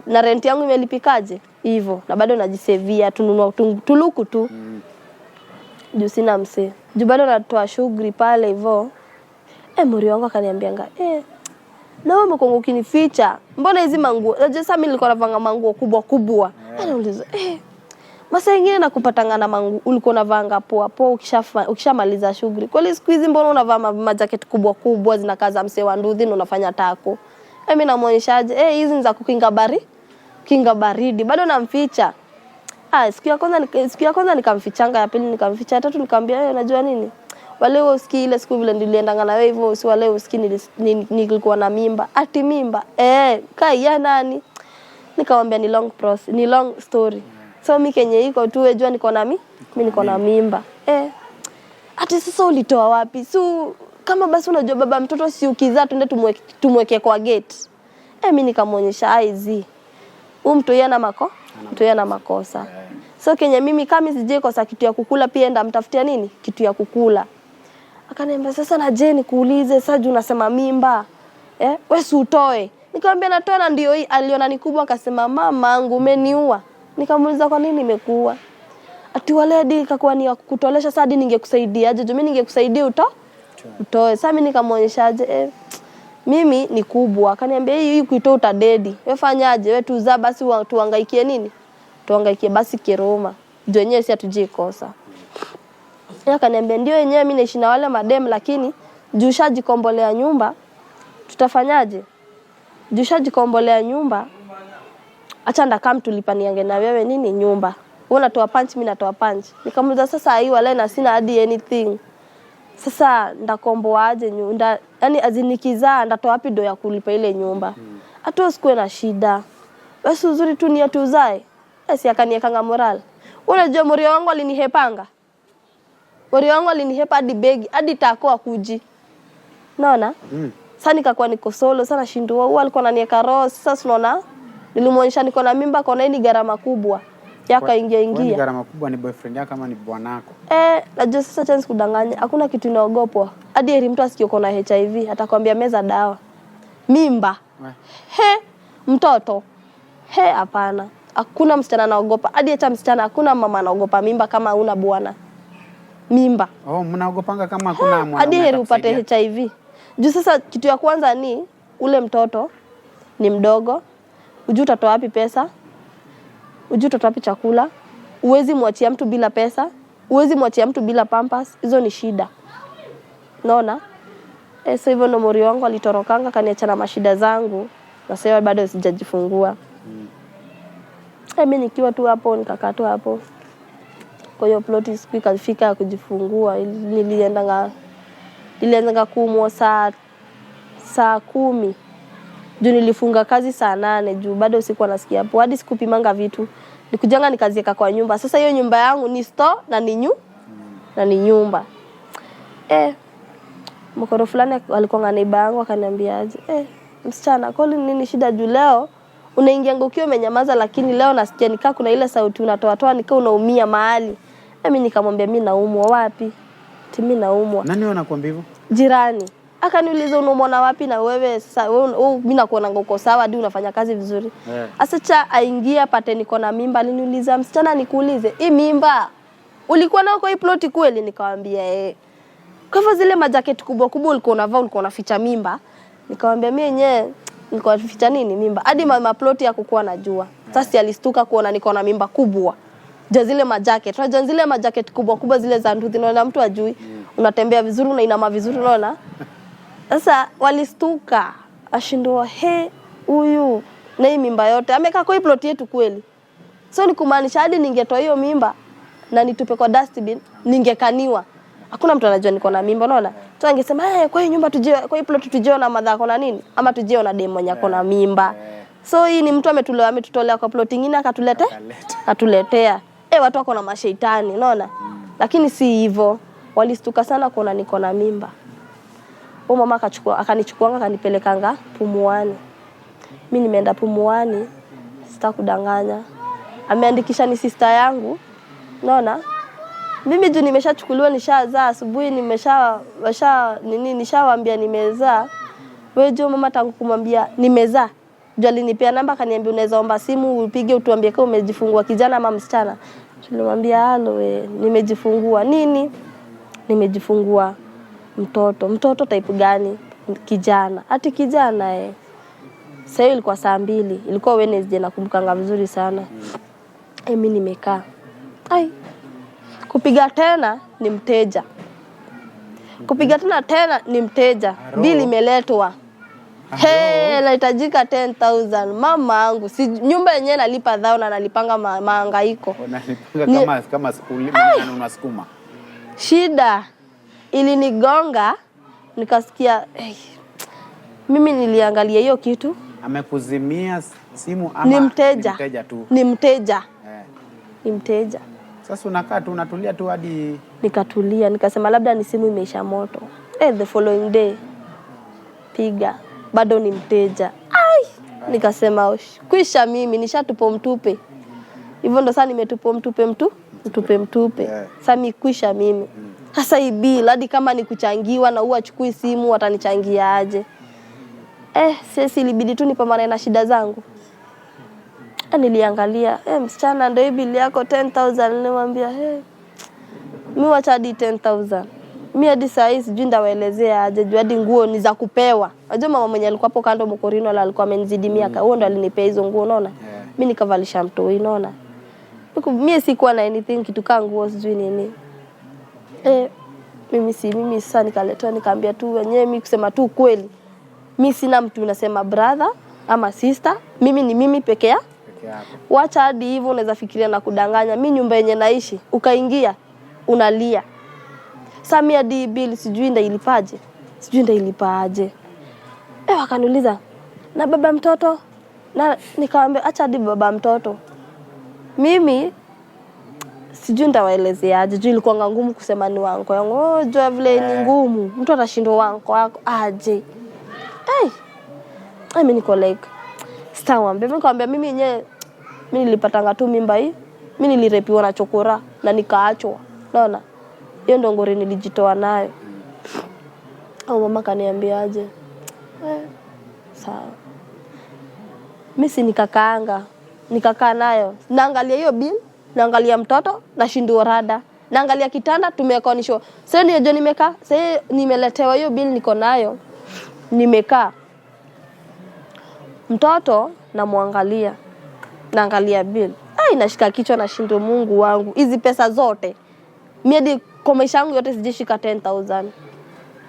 [SPEAKER 1] Na rent yangu imelipikaje? Hivyo. Na bado najisevia tununua tuluku tu. Juu sina mse. Juu bado natoa shughuli pale hivyo. Mori wangu akaniambianga, na wewe mkongo ukinificha, mbona hizi manguo? Sasa mimi nilikuwa navanga manguo kubwa. Anauliza, masaa mengine nakupatanga na manguo ulikuwa unavanga poa ukishamaliza shughuli. Kwani siku hizi mbona unavaa majacket kubwa zinakaza mse wa nduthi na unafanya tako? Mimi namuonyeshaje hizi ni za kinga baridi. Bado namficha. Siku ya kwanza nikamfichanga, ya pili nikamficha, ya tatu nikamwambia unajua nini? Wale usikii ile siku vile niliendanga na wewe hivyo, si wale usikii nilikuwa na mimba. Ati mimba. Kai ya nani? Nikamwambia ni long story. So mimi kenye iko tu wejua niko na mimi niko na mimba. Ati sasa ulitoa wapi? So kama basi unajua baba mtoto si ukizaa tuende tumweke kwa gate. Mimi nikamuonyesha hizi. Mtu yana makosa. So kenye mimi kama sije kosa kitu ya kukula pia enda mtafutia nini? Kitu ya kukula. Akaniambia sasa na je nikuulize sasa unasema mimba. Wewe si utoe. Nikamwambia natoa na ndio hii aliona ni kubwa akasema mamangu umeniua. Nikamuuliza kwa nini nimekuua? Ati wale hadi ikakuwa ni kutolesha sasa hadi ningekusaidiaje? Mimi ningekusaidia utoe. Sasa mimi nikamuonyeshaje mimi ni kubwa. Akaniambia hii kuitoa utadedi. Wewe fanyaje? Wewe tuzaa basi tuangaikie nini? Tuangaikie basi kiroma. Ndio yenyewe si atujikosa. Yeye akaniambia ndio yenyewe mimi naishi na wale madem lakini juu shajikombolea nyumba tutafanyaje? Juu shajikombolea nyumba acha ndakam tulipaniange na wewe nini nyumba. Wewe unatoa punch mimi natoa punch. Nikamuuliza sasa hii wale na sina hadi anything. Sasa ndakomboaje nyumba? Yaani azinikizaa ndatoa wapi do ya kulipa ile nyumba? Hata usikue na shida. Basi uzuri tu ni atuzae. Si akaniekanga moral. Unajua morio wangu alinihepanga. Morio wangu alinihepa hadi begi, hadi tako akuji. Unaona? Sasa nikakuwa niko solo, sana shindwa. Huyu alikuwa ananieka roho, sasa unaona? Nilimuonyesha niko na mimba kona ni gharama kubwa. Yakaingia.
[SPEAKER 2] Ni gharama kubwa ni boyfriend yako ama ni bwanako?
[SPEAKER 1] Najua sasa chance kudanganya. Hakuna kitu inaogopwa. Hadi eri mtu asikie uko na HIV, atakwambia meza dawa. Mimba. Mtoto. Hapana. Hakuna msichana anaogopa. Hadi hata msichana hakuna mama anaogopa mimba kama huna bwana. Mimba.
[SPEAKER 2] Mnaogopanga kama hakuna mwana.
[SPEAKER 1] Hadi heri upate HIV. Juu sasa kitu ya kwanza ni ule mtoto ni mdogo. Ujui utatoa wapi pesa? Ujui utatoa wapi chakula? Uwezi mwachia mtu bila pesa? Uwezi mwachia mtu bila pampers? Hizo ni shida. Unaona? So hivyo ndo morio wangu alitorokanga kaniacha na mashida zangu. Na sasa bado sijajifungua. Mimi nikiwa tu hapo nikakaa tu hapo. Kwa hiyo ploti siku ikafika kujifungua. Nilienda kuumwa saa 10. Juu nilifunga kazi saa 8 juu bado sikuwa nasikia hapo. Hadi sikupimanga vitu. Nikujanga nikazieka kwa nyumba. Sasa hiyo nyumba yangu ni store na ni nyumba. Mkoro fulani alikuwa neighbor yangu akaniambia aje, msichana kwani nini shida juu leo unaingia ukiwa umenyamaza lakini leo nasikia nikaa kuna ile sauti unatoa nikaa unaumia mahali. Mimi nikamwambia mimi naumwa wapi? Mimi naumwa.
[SPEAKER 2] Nani anakuambia hivyo?
[SPEAKER 1] Jirani. Akaniuliza unaumwa wapi na wewe sasa mimi nakuona uko sawa hadi unafanya kazi vizuri. Asacha aingia pate niko na mimba aliniuliza msichana nikuulize hii mimba ulikuwa nao kwa hii ploti kweli? Nikamwambia Kwa hivyo zile majaketi kubwa ulikuwa unavaa ulikuwa unaficha mimba. Nikamwambia mimi yenyewe nilikuwa naficha nini mimba. Hadi mama ploti ya kukua najua. Sasa alistuka kuona niko na mimba kubwa. Zile majaketi. Unajua zile majaketi kubwa zile za nduthi na mtu ajui. Unatembea vizuri unainama vizuri unaona. Sasa walistuka. Ashindwa huyu na hii mimba yote amekaa kwa hii ploti yetu kweli. So nikumaanisha hadi ningetoa hiyo mimba na nitupe kwa dustbin ningekaniwa. Hakuna mtu anajua niko na mimba unaona. Tu angesema kwa hiyo nyumba tujie kwa hiyo plot tujie na madhako na nini ama tujie na demo nyako na mimba. So hii ni mtu ametutolea kwa plot nyingine atuletea. Watu wako na mashaitani unaona. Lakini si hivyo. Walistuka sana kuona niko na mimba. Mama akanichukua akanipelekanga Pumuani. Mimi nimeenda Pumuani sitakudanganya. Ameandikisha ni sister yangu. Unaona? Mimi juu nimeshachukuliwa nishazaa asubuhi nishawaambia nimezaa. Wewe juu mama tangu kumwambia nimezaa. Juu alinipea namba akaniambia unaweza omba simu upige utuambie kama umejifungua kijana ama msichana. Nilimwambia halo nimejifungua nini? Nimejifungua mtoto. Mtoto type gani? Kijana. Ati kijana Sasa ilikuwa saa 2. Ilikuwa Wednesday nakumbukanga vizuri sana. Mimi nimekaa. Kupiga tena ni mteja. Kupiga tena ni mteja. Bili imeletwa. Nahitajika 10,000. Mama yangu, si nyumba yenyewe nalipa dhao na nalipanga mahangaiko.
[SPEAKER 2] Unalipanga kama unasukuma.
[SPEAKER 1] Shida ilinigonga nikasikia mimi niliangalia hiyo kitu.
[SPEAKER 2] Amekuzimia simu ama
[SPEAKER 1] ni mteja tu? Ni mteja. Ni mteja.
[SPEAKER 2] Sasa unakaa tu unatulia tu hadi
[SPEAKER 1] nikatulia, nikasema labda ni simu imeisha moto. The following day piga, bado ni mteja. Nikasema kuisha mimi nishatupo mtupe. Hivyo ndo sasa nimetupo mtupe. Sasa mimi kuisha mimi. Sasa hii bill hadi kama ni kuchangiwa na huwa achukui simu watanichangia aje? Sisi ilibidi tu nipambane na shida zangu. Niliangalia, msichana ndio bill yako 10,000. Nilimwambia, mimi wacha hadi 10,000. Mimi hadi saa hii sijui ndawaelezea aje, juu hadi nguo ni za kupewa. Unajua mama mwenye alikuwa hapo kando Mokorino alikuwa amenizidi miaka. Huo ndo alinipea hizo nguo, unaona? Mimi nikavalisha mtoi, unaona? Mimi sikuwa na anything kitu kama nguo sijui nini. Mimi sasa nikaletea nikaambia tu wenyewe, mimi kusema tu kweli. Mimi sina mtu nasema brother ama sister, mimi ni mimi peke yako. Wacha hadi hivyo unaweza fikiria na kudanganya. Mimi nyumba yenye naishi ukaingia unalia. Sasa mimi hadi bill sijui ndailipaje. Wakaniuliza na baba mtoto, na nikamwambia acha hadi baba mtoto. Mimi sijui ndawaelezeaje, juu ilikuwa ngumu kusema ni wangu yangu. Jua vile ni ngumu, mtu atashindwa wangu wako aje. Mimi niko like sitawambia. Mimi nikamwambia mimi yenyewe mimi nilipatanga tu mimba hii. Mimi nilirepiwa na chokora na nikaachwa. Unaona? Hiyo ndo ngori nilijitoa nayo. Mama kaniambia aje. Sawa. Mimi si nikakaa nayo. Naangalia hiyo bill, naangalia mtoto, nashindwa rada. Naangalia kitanda tumekonishwa. Sasa ndio nimekaa. Sasa nimeletewa hiyo bill niko nayo. Nimekaa. Mtoto namwangalia. Naangalia bill. Nashika kichwa na shindo, Mungu wangu. Hizi pesa zote. Mimi hadi kwa maisha yangu yote sijashika 10,000.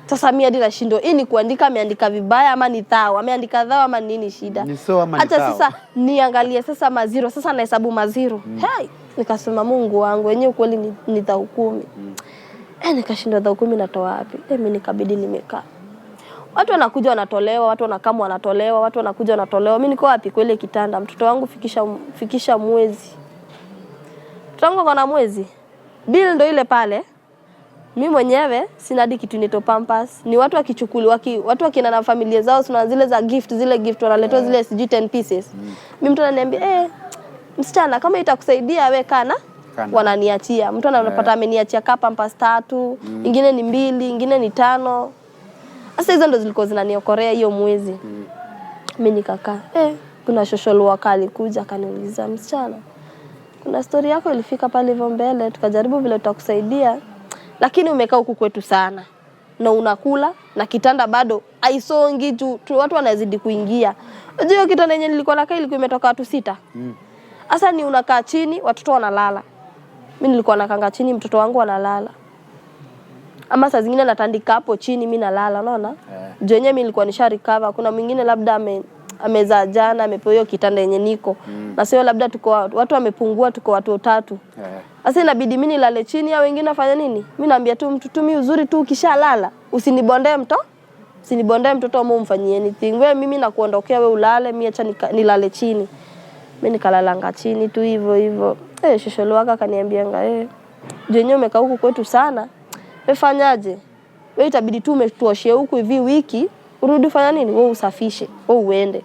[SPEAKER 1] Sasa mimi hadi nashindo. Hii ni kuandika ameandika vibaya ama ni thao? Ameandika thao ama nini shida? Acha sasa niangalie sasa maziro. Sasa nahesabu maziro. Nikasema Mungu wangu, wenyewe kweli ni thao 10. Nikashinda thao 10 natoa wapi? Mimi nikabidi nimekaa. Watu wanakuja wanatolewa, watu wanakamwa wanatolewa, watu wanakuja wanatolewa. Mimi niko wapi kwa ile kitanda? Mtoto wangu fikisha mwezi. Mtoto wangu ana mwezi. Bill ndo ile pale. Mimi mwenyewe sina hadi kitu nito Pampers. Ni watu wakichukuliwa, watu wakina na familia zao, tuna zile za gift, zile gift wanaletwa zile sijui 10 pieces. Mimi mtu ananiambia, msichana kama itakusaidia wewe kana. Wananiachia. Mtu anapata ameniachia Pampers 3, nyingine ni 2, nyingine ni 5. Sasa hizo ndo zilikuwa zinaniokorea hiyo mwezi. Mimi nikakaa. Kuna shosholo wakali kuja akaniuliza, msichana, kuna story yako ilifika pale hivyo mbele, tukajaribu vile tutakusaidia, lakini umekaa huku kwetu sana. Na unakula na kitanda bado haisongi tu, watu wanazidi kuingia. Unajua kitanda yenyewe nilikuwa nakaa ilikuwa imetoka watu 6. Sasa ni unakaa chini, watoto wanalala. Mimi nilikuwa nakanga chini, mtoto wangu analala. Ama saa zingine natandika hapo chini mimi nalala, unaona? Jenye mimi nilikuwa nisha recover. Kuna mwingine labda amezaa jana, amepewa hiyo kitanda yenye niko. Na sio labda tuko watu wamepungua, tuko watu 3. Sasa inabidi mimi nilale chini, au wengine afanya nini? Mimi naambia tu mtu mimi uzuri tu ukishalala, usinibondee mtoto au umfanyie anything. Wewe mimi nakuondokea wewe ulale, mimi acha nilale chini. Mimi nikalalanga chini tu hivyo. Shosholo waka akaniambianga, jenye umekaa huku kwetu sana. Wefanyaje? Wewe itabidi tu umetuoshie huku hivi wiki, urudi fanya nini? Wewe usafishe, wewe uende.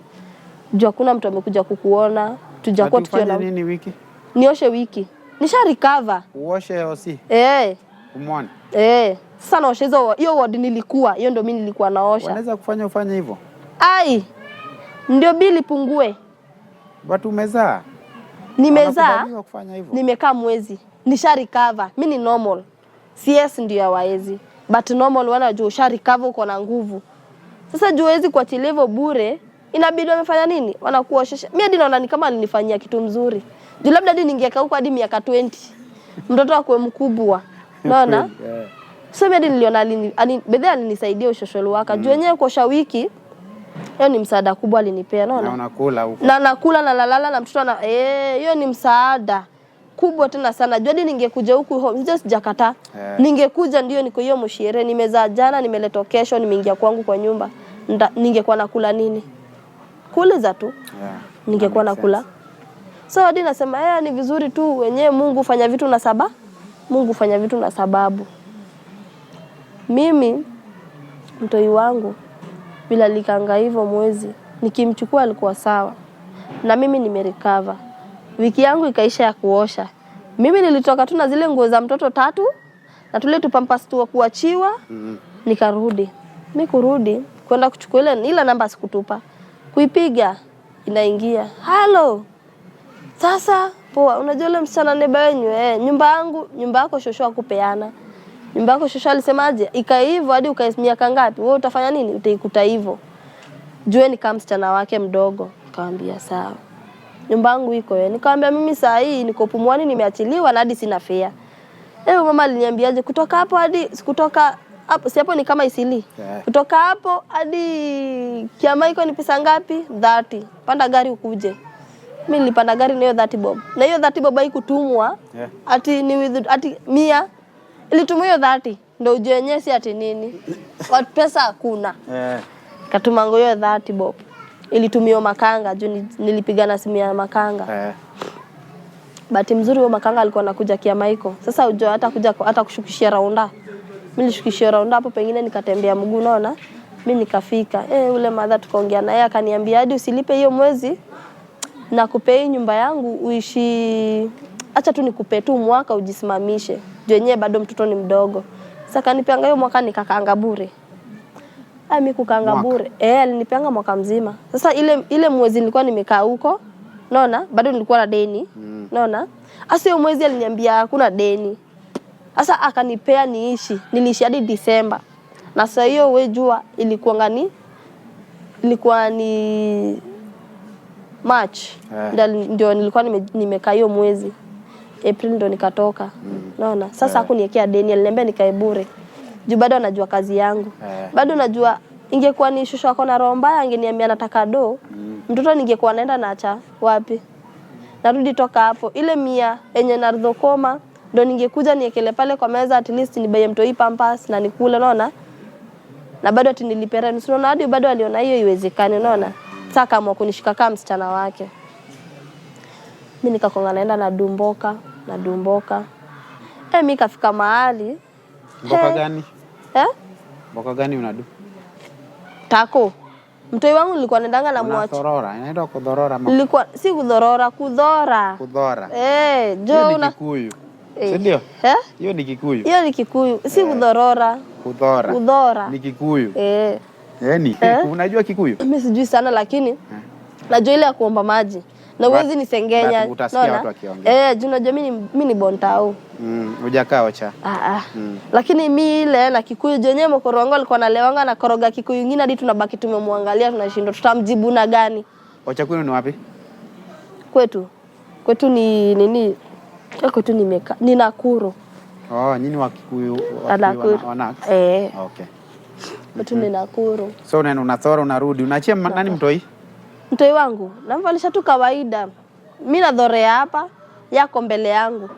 [SPEAKER 1] Juu hakuna mtu amekuja kukuona, tujakuwa tukiona
[SPEAKER 2] nini wiki?
[SPEAKER 1] Nioshe wiki. Nisha recover.
[SPEAKER 2] Uoshe osi? Umwani?
[SPEAKER 1] Sasa naoshe hiyo ward nilikuwa, hiyo ndio mimi nilikuwa naosha.
[SPEAKER 2] Unaweza ufanye hivyo?
[SPEAKER 1] Ndio bili pungue.
[SPEAKER 2] Watu umezaa?
[SPEAKER 1] Nimezaa. Nimekaa mwezi. Nisha recover. Mimi ni normal. CS ndio hawaezi, but normal wanajua usha recover uko na nguvu. Sasa juwezi kwa chilevo bure, inabidi wamefanya nini? Wanakuoshesha. Mimi hadi naona ni kama alinifanyia kitu mzuri. Juu labda hadi ningekaa huko hadi miaka 20. Mtoto akwe mkubwa. Unaona? Sasa mimi hadi niliona alinisaidia ushosholo waka. Juu wenyewe kuosha wiki Hiyo ni msaada kubwa alinipea, unaona?
[SPEAKER 2] Na unakula huko.
[SPEAKER 1] Na nakula na lalala na mtoto na hiyo ni msaada kubwa tena sana. Jadi ningekuja huku just jakata. Ningekuja ndio niko hiyo mshere, nimezaa jana, nimeletwa kesho, nimeingia kwangu kwa nyumba. Ningekuwa nakula nini? Kuuliza tu. Ningekuwa nakula. So hadi nasema ni vizuri tu wenyewe Mungu fanya vitu na sababu. Mungu fanya vitu na sababu. Mimi mtoi wangu bila likanga hivyo mwezi nikimchukua alikuwa sawa. Na mimi nimerecover. Wiki yangu ikaisha ya kuosha. Mimi nilitoka tu na zile nguo za mtoto 3 na tule tupampers tu kuachiwa. Nikarudi. Mimi kurudi kwenda kuchukua ile namba sikutupa. Kuipiga inaingia. Hello. Sasa poa, unajua yule msichana neba wenyu nyumba yako shosho akupeana. Nyumba yako shosho alisemaje? Ikaivo hadi miaka ngapi? Wewe utafanya nini? Utaikuta hivyo. Jueni kama msichana wake mdogo. Nikamwambia sawa. Nyumba yangu iko nikamwambia mimi saa hii niko Pumwani nimeachiliwa na hadi sina fare. Mama aliniambiaje kutoka hapo hadi kutoka hapo si hapo ni kama Isili. Kutoka hapo hadi Kiamaiko ni pesa ngapi? 30. Panda gari ukuje. Mimi nilipanda gari na hiyo 30 bob. Na hiyo 30 bob haikutumwa. Ati ni ati 100 ilitumwa hiyo 30. Ndio uje yenyewe si ati nini. Kwa pesa hakuna. Katuma ngo hiyo 30 bob. Ilitumio Makanga juu nilipigana simu ya Makanga. Bahati mzuri huyo Makanga alikuwa anakuja Kiamaiko. Sasa ujua hata kushukishia raunda. Mimi nilishukishia raunda hapo pengine nikatembea mguu unaona. Mimi nikafika. Ule madha tukaongea naye akaniambia hadi usilipe hiyo mwezi na kupei nyumba yangu uishi, acha tu nikupe tu mwaka ujisimamishe. Juu yenyewe bado mtoto ni mdogo. Sasa kanipeanga hiyo mwaka nikakaanga bure. Mimi kukaanga bure. Alinipeanga mwaka mzima. Sasa ile mwezi nilikuwa nimekaa huko, unaona? Bado nilikuwa na deni, unaona? Sasa hiyo mwezi aliniambia hakuna deni. Sasa akanipea niishi. Niliishi hadi Disemba. Na sasa hiyo wewe jua ilikuwa ni March. Ndio nilikuwa nimekaa hiyo mwezi. April ndo nikatoka. Unaona? Sasa hakuniwekea deni, aliniambia nikae bure. Juu bado anajua kazi yangu. Bado najua ingekuwa ni shosho wako na roho mbaya angeniambia nataka do. Mtoto ningekuwa naenda naacha wapi? Narudi toka hapo. Ile 100 yenye narzokoma ndo ningekuja niekele pale kwa meza at least nibaye mtoi pampers na nikule unaona? Na bado ati nilipera nusu unaona hadi bado aliona hiyo iwezekane unaona? Sasa kama kunishika kama msichana wake. Mimi nikakonga naenda na dumboka. Mimi kafika mahali.
[SPEAKER 2] Mboka gani? Mboka gani unadu?
[SPEAKER 1] Tako. Mtoi wangu nilikuwa naendanga na mwachi.
[SPEAKER 2] Unadhorora, inaenda kudhorora
[SPEAKER 1] mama. Nilikuwa si kudhorora, kudhora.
[SPEAKER 2] Jo una Kikuyu. Si ndio? Hiyo ni Kikuyu.
[SPEAKER 1] Hiyo ni Kikuyu, si kudhorora. Kudhora.
[SPEAKER 2] Ni Kikuyu. Yaani unajua Kikuyu?
[SPEAKER 1] Mimi sijui sana lakini najua ile ya kuomba maji. Na uwezi nisengenya.
[SPEAKER 2] Utasikia watu wakiongea.
[SPEAKER 1] Juu najua mimi ni bontao.
[SPEAKER 2] Hujakaa Ocha.
[SPEAKER 1] Lakini mimi ile na Kikuyu jenyewe mkorongo alikuwa analewanga na koroga Kikuyu nyingine hadi tunabaki tumemwangalia tunashindwa tutamjibu na gani.
[SPEAKER 2] Ocha kwenu ni wapi?
[SPEAKER 1] Kwetu ni nini? Kwetu ni Nakuru.
[SPEAKER 2] Nyinyi wa Kikuyu wana. Okay.
[SPEAKER 1] Kwetu ni Nakuru.
[SPEAKER 2] So unathora unarudi. Unaachia nani mtoi?
[SPEAKER 1] Mtoi wangu namvalisha tu kawaida. Mimi nadhorea hapa yako mbele yangu.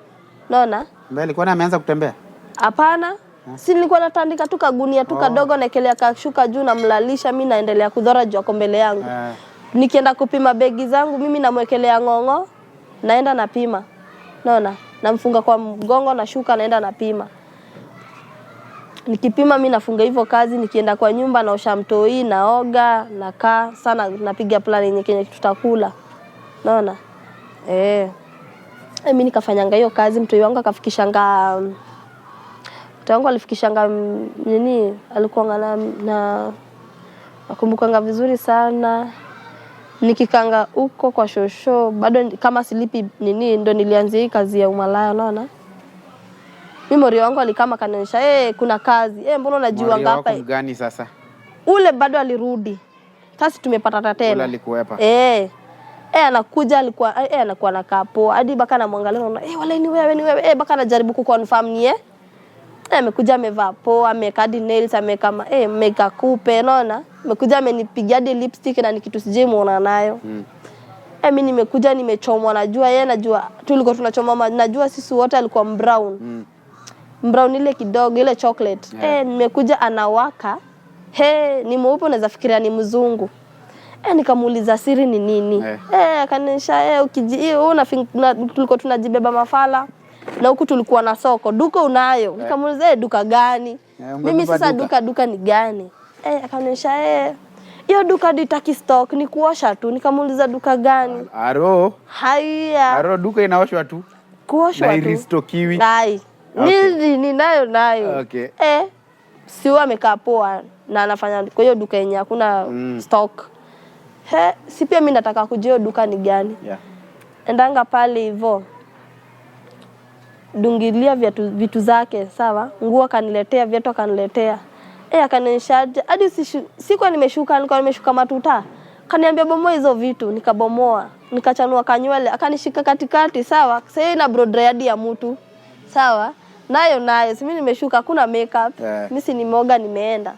[SPEAKER 1] Unaona?
[SPEAKER 2] Mbele alikuwa ameanza kutembea?
[SPEAKER 1] Hapana. Si nilikuwa natandika tu kagunia tu kadogo naekelea kashuka juu na mlalisha mimi naendelea kudhora juu yako mbele yangu. Nikienda kupima begi zangu mimi namwekelea ngongo naenda napima. Unaona? Namfunga kwa mgongo na shuka naenda napima. Nikipima mimi nafunga hivyo kazi nikienda kwa nyumba naosha mtoi naoga nakaa sana napiga plan yenye kenye tutakula. Unaona? Mimi nikafanyanga hiyo kazi mtoi wangu akafikishanga tangu alifikishanga nini alikuwa na nakumbukanga vizuri sana nikikanga huko kwa shosho bado kama silipi nini ndo nilianza hii kazi ya umalaya unaona mimi mori wangu alikama kananisha kuna kazi mbona unajua ngapa
[SPEAKER 2] mori gani sasa
[SPEAKER 1] ule bado alirudi sasa tumepata tena
[SPEAKER 2] ule alikuwepa
[SPEAKER 1] anakuja alikuwa anakuwa na kapo hadi baka na mwangalia unaona wala ni wewe baka anajaribu kuconfirm ni Amekuja amevaa poa, ameka nails, ameka make kupe, unaona? Amekuja amenipigia hadi lipstick na nikitu sije muona nayo. Mimi nimekuja nimechomwa, najua yeye najua tulikuwa tunachoma, najua sisi wote alikuwa brown. Brown ile kidogo ile chocolate. Nimekuja anawaka. Ni mweupe, unaweza fikiria ni mzungu. Nikamuuliza siri ni nini? Akanisha tulikuwa tunajibeba mafala. Na huku tulikuwa na soko. Duka unayo? Nikamuuliza duka gani? Mimi sasa duka ni gani? Akanisha hiyo duka ditaki stock, ni kuosha tu. Nikamuuliza duka gani?
[SPEAKER 2] Aro.
[SPEAKER 1] Haya.
[SPEAKER 2] Aro duka inaoshwa tu.
[SPEAKER 1] Kuoshwa tu.
[SPEAKER 2] Na iristokiwi.
[SPEAKER 1] Hai. Okay. Ninayo.
[SPEAKER 2] Okay.
[SPEAKER 1] Siwa amekaa poa na anafanya kwa hiyo duka yenye hakuna stock. Si pia mimi nataka kujua duka ni gani. Endanga pale hivyo. Dungilia vitu zake, sawa? Nguo kaniletea, viatu akaniletea. Akanishaje hadi sikuwa nimeshuka, nilikuwa nimeshuka matuta. Kaniambia bomoa hizo vitu, nikabomoa. Nikachanua kanywele, akanishika katikati, sawa? Sasa ina broad hadi ya mtu. Sawa? Nayo, si mimi nimeshuka, hakuna makeup. Mimi si nimeoga nimeenda.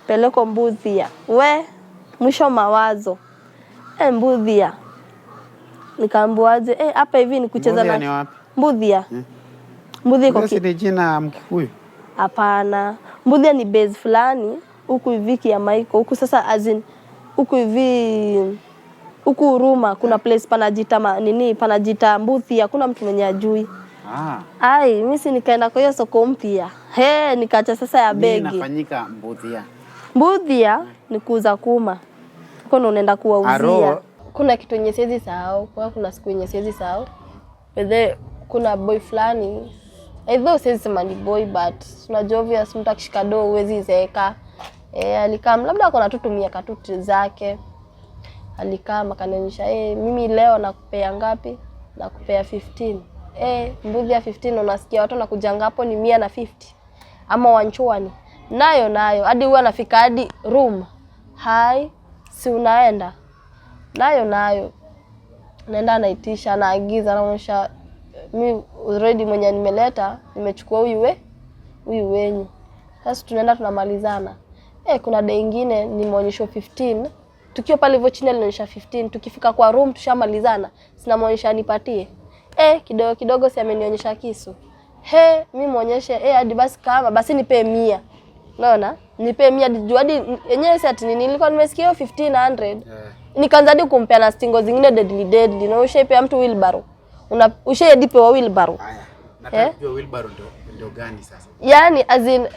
[SPEAKER 1] Peleko Mbuthia. Mwisho mawazo. Mbuthia. Nikaambiwaje, hapa hivi ni kucheza na
[SPEAKER 2] Mbuthia ni wapi?
[SPEAKER 1] Mbuthia. Mbuthia iko
[SPEAKER 2] ni jina Mkikuyu?
[SPEAKER 1] Hapana. Mbuthia ni base fulani huku hivi ya Maiko. Huku sasa azin huku hivi huku Huruma kuna place panajita Mbuthia, kuna mtu mwenye ajui. Mimi si nikaenda kwa hiyo soko mpya. Nikaacha sasa ya begi.
[SPEAKER 2] Nini inafanyika Mbuthia?
[SPEAKER 1] Mbuthia ni kuuza kuma. Huko ndo unaenda kuwauzia. Kuna kitu yenye siwezi sahau, kuna siku yenye siwezi sahau. Kuna boy fulani, either siwezi sema ni boy but unajua obvious mtu akishika doo huwezi zeeka. Alikam labda akona tutumia katuti zake. Alikam akanionyesha mimi leo nakupea ngapi? Nakupea 15. Mbuthia 15 unasikia watu nakujanga hapo ni 150 ama wanchuani. Nayo hadi huwa nafika hadi room. Si unaenda? Nayo naenda naitisha, naagiza, naonyesha mimi already mwenye nimeleta, nimechukua huyu wenyu. Sasa tunaenda tunamalizana. Kuna day nyingine nimeonyesha 15. Tukio pale hivyo chini alionyesha 15. Tukifika kwa room tushamalizana. Sinamuonyesha nipatie. Kidogo si amenionyesha kisu. Mimi muonyeshe hadi basi kama basi nipe 100. Unaona? Nipe 100 hadi yenyewe si ati nilikuwa nimesikia 1500. Nikaanza hadi kumpea na stingo zingine deadly. Na ushaipea mtu wheelbarrow. Ushaidipe wa wheelbarrow.
[SPEAKER 2] Nataka kujua wheelbarrow ndio gani sasa?
[SPEAKER 1] Yaani as in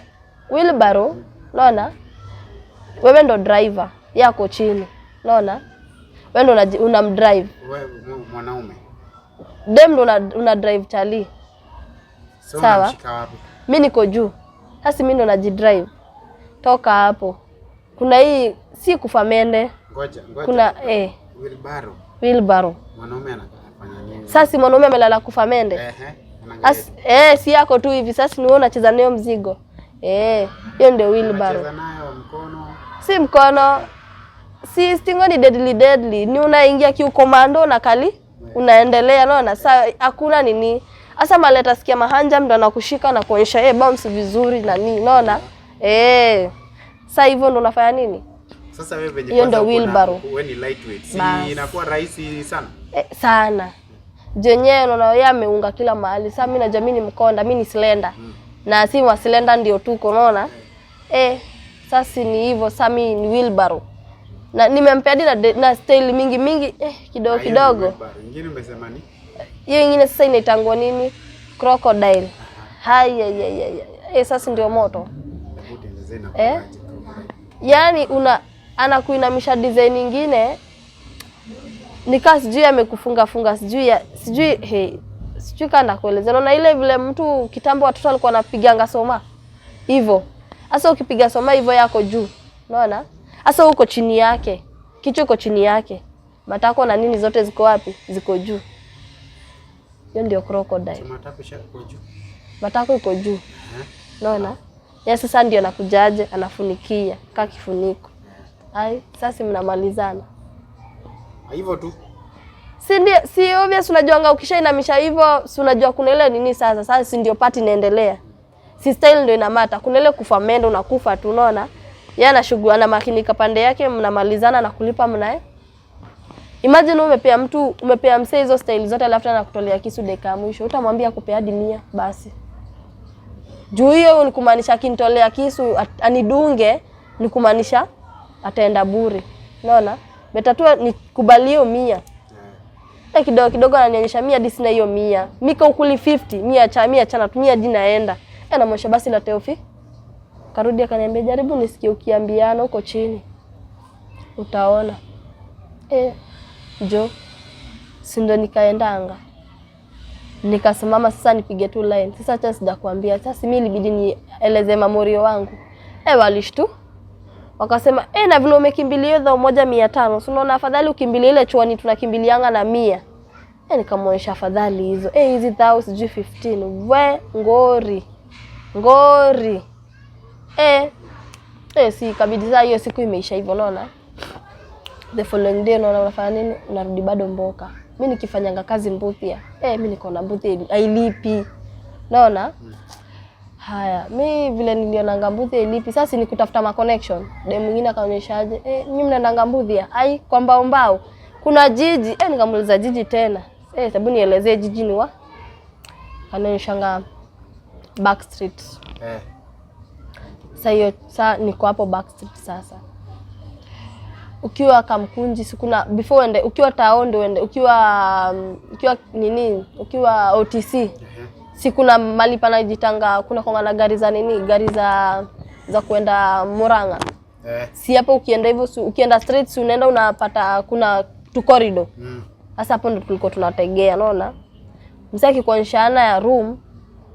[SPEAKER 1] wheelbarrow, unaona? Wewe ndo driver, yako chini. Unaona? Wewe ndo unamdrive.
[SPEAKER 2] Wewe mwanaume.
[SPEAKER 1] Dem ndo una drive chali. Sawa?
[SPEAKER 2] Unamshika wapi?
[SPEAKER 1] Mimi niko juu. Sasa mimi ndo najidrive. Toka hapo. Kuna hii si kufamende.
[SPEAKER 2] Ngoja.
[SPEAKER 1] Kuna wheelbarrow.
[SPEAKER 2] Mwanaume anafanya nini?
[SPEAKER 1] Sasa mwanaume amelala kufamende. Si yako tu hivi sasa ni wewe unacheza nayo mzigo. Hiyo ndio wheelbarrow.
[SPEAKER 2] Unacheza nayo mkono.
[SPEAKER 1] Si mkono. Si stingo ni deadly. Ni unaingia kiukomando na kali. Unaendelea unaona. Sasa hakuna nini. Asa maleta sikia mahanja ndo anakushika na kuonyesha bounce vizuri na nini. Unaona? Sasa hivyo ndo unafanya nini?
[SPEAKER 2] Sasa wewe venye kwanza
[SPEAKER 1] wewe
[SPEAKER 2] ni lightweight. Si inakuwa rahisi sana.
[SPEAKER 1] Sana. Jenyewe unaona yeye ameunga kila mahali. Sasa mimi najua mimi ni mkonda, mimi ni slender. Na si wa slender ndio tuko unaona? Sasa ni hivyo, sasa mimi ni wheelbarrow. Na nimempea na style mingi kidogo.
[SPEAKER 2] Nyingine umesema ni?
[SPEAKER 1] Hiyo nyingine sasa inaitangwa nini? Crocodile. Sasa ndio moto. Yaani anakuinamisha design nyingine. Nika sijui amekufunga sijui kana kueleza. Unaona ile vile mtu kitambo watoto walikuwa wanapiganga soma. Hivyo. Sasa ukipiga soma hivyo yako juu. Unaona? Sasa uko chini yake. Kichwa uko chini yake. Matako na nini zote ziko wapi? Ziko juu. Hiyo ndio crocodile. Matako iko juu. Unaona? Sasa ndio anakujaje, anafunikia kama kifuniko. Sasa mnamalizana.
[SPEAKER 2] Hivyo tu.
[SPEAKER 1] Si obvious unajua ukishainamisha hivyo, si unajua kuna ile nini sasa si ndio party inaendelea. Si style ndio inamata. Kuna ile kufa mendo unakufa tu unaona. Yeye ana makinika pande yake mnamalizana na kulipa mnae. Imagine umepea msee hizo style zote alafu anakutolea kisu dakika ya mwisho. Utamwambia kupea hadi 100 basi. Juu hiyo ni kumaanisha akinitolea kisu anidunge ni kumaanisha ataenda bure. Unaona? Betatua nikubalio 100. Kidogo kidogo ananionyesha 100 hadi sina hiyo 100. Mika ukuli 50, 100 chana tumia hadi naenda. Anamwonyesha basi la Teofi. Karudi akaniambia jaribu nisikie ukiambiana huko chini. Utaona. Jo. Si ndo nikaendanga. Nikasimama sasa nipige tu line. Sasa hata sijakwambia. Sasa mimi ilibidi nieleze mamorio wangu. Walishtu. Wakasema na vile umekimbilia hizo 1,500. Si unaona afadhali ukimbilie ile chuani tunakimbilianga na 100. Nikamwonyesha afadhali hizo. Hizi 15. We ngori. Si kabidi saa hiyo siku imeisha hivyo unaona. The following day unaona unafanya nini? Unarudi bado mboka. Mimi nikifanyanga kazi Mbuthia. Mimi niko na Mbuthia hailipi. Unaona? Haya, mimi vile nilionanga Mbuthia hailipi. Sasa ni kutafuta ma connection. Dem mwingine akaonyeshaje, mimi mnaendanga Mbuthia. Kwa mbao. Kuna jiji. Nikamuuliza jiji tena. Sababu nielezee jiji ni wa. Anaonyeshanga Backstreet. Sasa niko hapo Backstreet sasa. Ukiwa Kamkunji sikuna before ende ukiwa Taondo ende ukiwa ukiwa OTC sikuna mali panajitanga kuna konga gari za gari za kwenda Murang'a. Si hapo ukienda hivyo ukienda straight si unaenda unapata kuna tu corridor. Sasa hapo ndo tulikuwa tunategea unaona. Msaki kuonyeshana ya room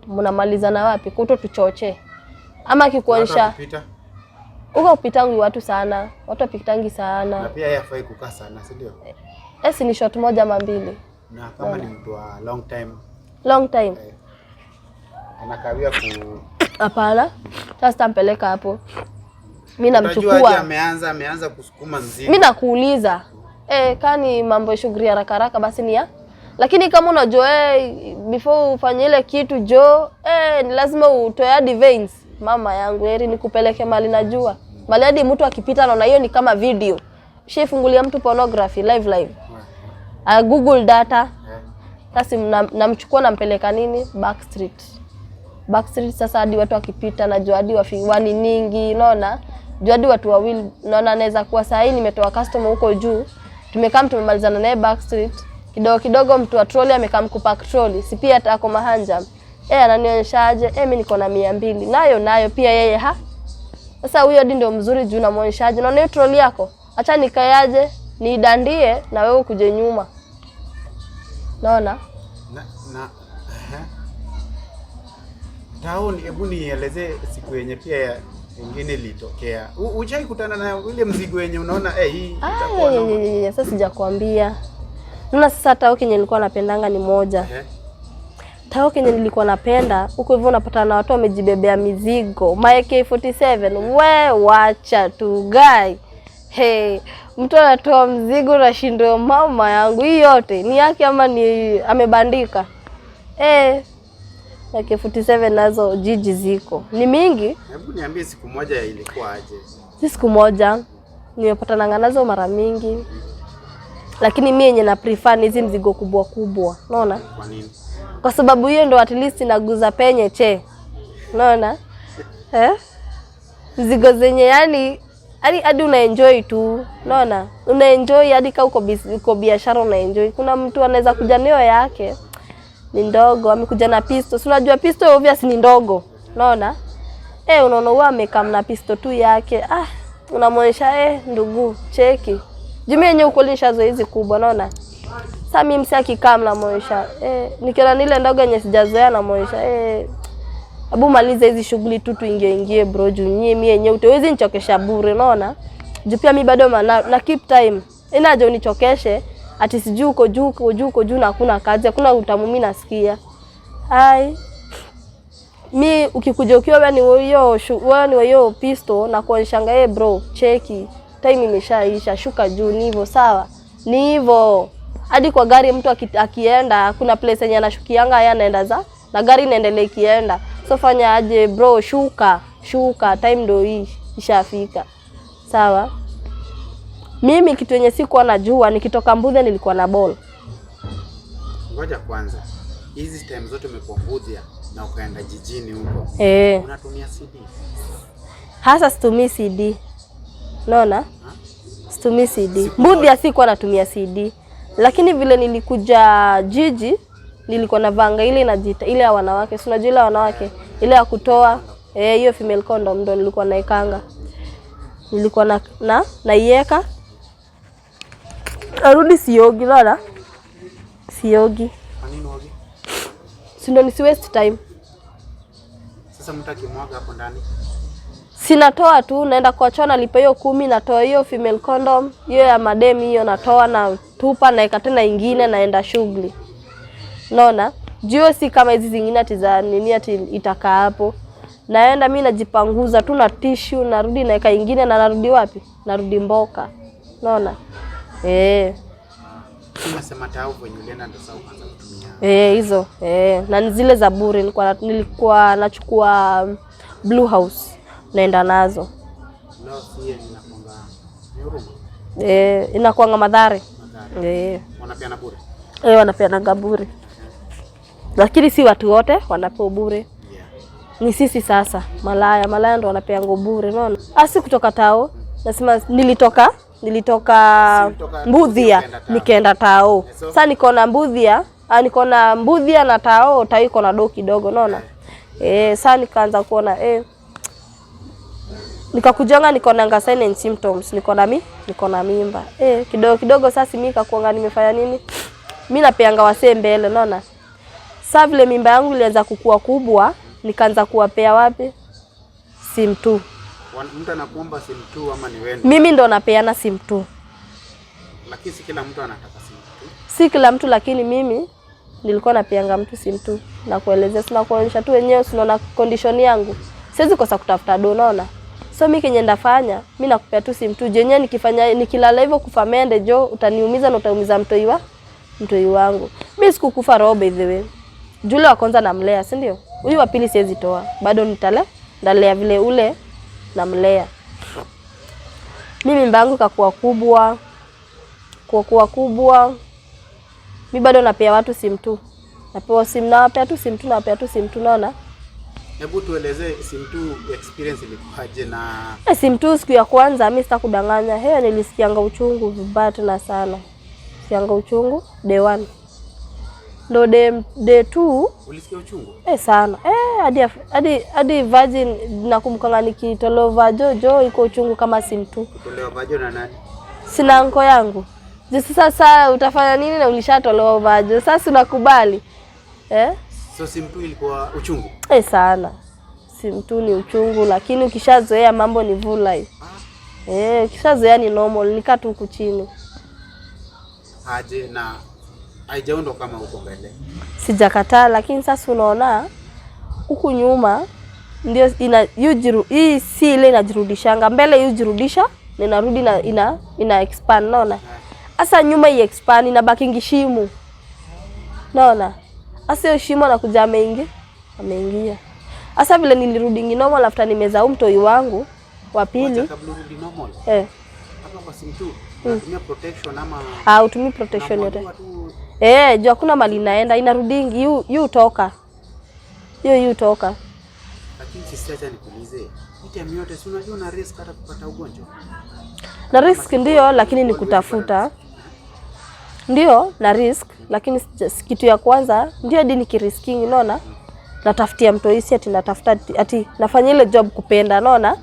[SPEAKER 1] mnamalizana wapi? Kuto tuchoche. Ama kikuonyesha uko upitangi watu sana. Watu wapitangi sana.
[SPEAKER 2] Na pia yeye hafai kukaa sana, si ndio?
[SPEAKER 1] Si ni shot moja ama 2.
[SPEAKER 2] Na kama ni mtu wa
[SPEAKER 1] long time.
[SPEAKER 2] Anakawia
[SPEAKER 1] Hapana. Sasa tampeleka hapo. Mimi namchukua.
[SPEAKER 2] Ameanza kusukuma mzigo.
[SPEAKER 1] Mimi nakuuliza. Kani mambo ya shughuli haraka basi ni ya. Lakini kama unajua before ufanye ile kitu ni lazima utoe hadi veins. Mama yangu heri nikupeleke mali najua. Mali hadi mtu akipita naona hiyo ni kama video. Ushifungulia mtu pornography live. Google data. Sasa namchukua nampeleka nini? Backstreet sasa hadi watu akipita najua hadi wani ningi unaona. Jua hadi watu wawili unaona anaweza kuwa saa hii nimetoa customer huko juu. Tumemalizana naye Backstreet. Kidogo mtu wa trolley amekaa kupack trolley. Si pia atako mahanja. Ananionyeshaje? Mimi niko na 200. Nayo pia yeye Sasa huyo ndio mzuri juu namuonyeshaje. Naona hiyo trolley yako. Acha nikayaje, nidandie na wewe kuje nyuma. Naona?
[SPEAKER 2] Taoni, hebu nieleze siku yenye pia nyingine ilitokea. Hujai kutana na ile mzigo yenye unaona hii itakuwa
[SPEAKER 1] na sasa sijakwambia. Naona sasa tao kenye nilikuwa napendanga ni moja. Tao kenye nilikuwa napenda huko hivyo unapata na watu wamejibebea mizigo. AK47 we wacha tu guy. Mtu anatoa mzigo na shindo mama yangu hii yote ni yake ama ni amebandika. AK47 nazo jiji ziko. Ni mingi.
[SPEAKER 2] Hebu niambie siku moja ilikuwa aje?
[SPEAKER 1] Siku moja nimepatana nazo mara mingi. Lakini mimi yenye na prefer hizi mzigo kubwa. Unaona?
[SPEAKER 2] Kwa nini?
[SPEAKER 1] Kwa sababu hiyo ndo at least naguza penye Unaona? Mzigo zenye yani hadi unaenjoy tu. Unaona? Unaenjoy hadi kama uko biashara unaenjoy. Kuna mtu anaweza kuja nayo yake ni ndogo, amekuja na pisto. Si unajua pisto obvious ni ndogo. Unaona? Unaona huwa amekaa na pisto tu yake. Unamwonyesha ndugu, cheki. Jumi yenye uko lishazo hizi kubwa, unaona? Sasa mimi msaki kama namwonyesha. Nikiona nile ndogo yenye sijazoea namwonyesha. Abu maliza hizi shughuli tu tuingie bro, juu mimi yenyewe utawezi nichokesha bure, unaona? Juu pia mimi bado na keep time. Inaje unichokeshe ati sijui uko juu na hakuna kazi, hakuna utamu mimi nasikia. Mi ukikuja ukiwa wewe ni hiyo pisto na kuonyeshanga bro, cheki. Time imeshaisha, shuka juu ni hivyo sawa. Ni hivyo. Hadi kwa gari mtu akienda kuna place yenye anashukianga yeye anaenda na gari inaendelea ikienda. So fanya aje bro, shuka time ndo hii ishafika. Sawa? Mimi kitu yenye sikuwa najua nikitoka Mbudhia nilikuwa na ball.
[SPEAKER 2] Ngoja kwanza. Hizi time zote umekuwa Mbudhia na ukaenda jijini huko. Unatumia CD?
[SPEAKER 1] Hasa situmii CD. Unaona? Situmii CD. Mbudhia sikuwa natumia CD. Lakini vile nilikuja jiji nilikuwa na vanga ile inajiita ile ya wanawake. Si unajua ile ya wanawake? Ile ya kutoa hiyo female condom ndo nilikuwa naekanga. Nilikuwa naiweka. Arudi siogi lala. Siogi.
[SPEAKER 2] Kwa nini uogi?
[SPEAKER 1] Si ndo nisi waste time.
[SPEAKER 2] Sasa mtu akimwaga hapo ndani?
[SPEAKER 1] Sinatoa tu, naenda kwa choo nalipa hiyo 10, natoa hiyo female condom, hiyo ya madem hiyo natoa na tupa naeka tena ingine naenda shughuli. Unaona? Jio si kama hizi zingine ati za nini ati itakaa hapo. Naenda mimi najipanguza tu na tissue, narudi naeka ingine na narudi wapi? Narudi Mboka. Unaona?
[SPEAKER 2] Unasema tao venye ulienda ndo sawa kwanza kutumia.
[SPEAKER 1] Hizo. Na zile za bure nilikuwa nachukua Blue House naenda nazo.
[SPEAKER 2] Leo sie ninakonga. Ni Huruma?
[SPEAKER 1] Inakuanga Mathare.
[SPEAKER 2] Wanapeana bure?
[SPEAKER 1] Wanapeana bure. Lakini si watu wote wanapewa bure. Ni sisi sasa malaya ndo wanapeana bure, unaona? Asi kutoka tao. Nasema nilitoka Mbudhia nikaenda tao. Sasa niko na Mbudhia na tao iko na do kidogo, unaona? Sasa nikaanza kuona nikakujanga niko na sign and symptoms, niko na mimba. Kidogo sasa mimi nikakuanga nimefanya nini? Mimi napeanga wasee mbele, unaona? Sasa vile mimba yangu ilianza kukua kubwa, nikaanza kuwapea wapi? SIM 2.
[SPEAKER 2] Mtu anakuomba SIM 2 ama ni wewe?
[SPEAKER 1] Mimi ndo napeana SIM 2.
[SPEAKER 2] Lakini si kila mtu anataka SIM 2.
[SPEAKER 1] Si kila mtu, lakini mimi nilikuwa napeanga mtu SIM 2 na kuelezea sina kuonyesha tu wenyewe unaona condition yangu. Siwezi kosa kutafuta do, unaona? So mimi kenye ndafanya, mimi nakupea tu SIM 2. Jenye nikilala hivyo kufamende jo utaniumiza na utaumiza mtoi wangu. Mimi sikukufa roho by the way. Jule wa kwanza namlea, si ndio? Huyu wa pili siwezi toa. Bado ndalea vile ule namlea. Mimi mimba yangu kakuwa kubwa. Mimi bado napea watu SIM 2. Napewa SIM na napea tu SIM 2, unaona?
[SPEAKER 2] Hebu tuelezee SIM 2 experience ilikuwaje na
[SPEAKER 1] SIM 2 siku ya kwanza mimi sitakudanganya. Nilisikianga uchungu vibaya tena sana. Sikianga uchungu day 1. Ndo day 2
[SPEAKER 2] ulisikia uchungu?
[SPEAKER 1] Sana. Hadi virgin nakumkanga nikitolewa vajo iko uchungu kama SIM 2.
[SPEAKER 2] Kutolewa vajo na nani?
[SPEAKER 1] Sina anko yangu. Sasa utafanya nini na ulishatolewa vajo? Sasa unakubali?
[SPEAKER 2] So SIM 2 ilikuwa uchungu?
[SPEAKER 1] Sana. SIM 2 ni uchungu, lakini ukishazoea mambo ni vulai. Ukishazoea ni normal, nikaa tu huku chini.
[SPEAKER 2] Aje na haijaondo kama huko mbele?
[SPEAKER 1] Sijakataa, lakini sasa unaona huku nyuma ndio hii si ile inajirudishanga mbele, yujirudisha ninarudi na ina expand, unaona? Sasa nyuma hii expand inabaki ngishimu, unaona? Sasa hiyo shimo na kuja ameingia. Sasa vile nilirudi normal after nimezaa mtoi wangu wa pili.
[SPEAKER 2] Kabla urudi normal? Hapa kwa SIM 2 unatumia protection ama?
[SPEAKER 1] Utumii protection yote. Jua kuna mali naenda inarudingi yu toka. Yu toka.
[SPEAKER 2] Lakini sisi acha nikuulize. Item yote si unajua na risk hata kupata ugonjwa?
[SPEAKER 1] Na risk ndio, lakini ni kutafuta. Ndio na risk, lakini kitu ya kwanza ndio hadi nikirisking, unaona? Natafutia mtoisi ati natafuta ati nafanya ile job kupenda, unaona?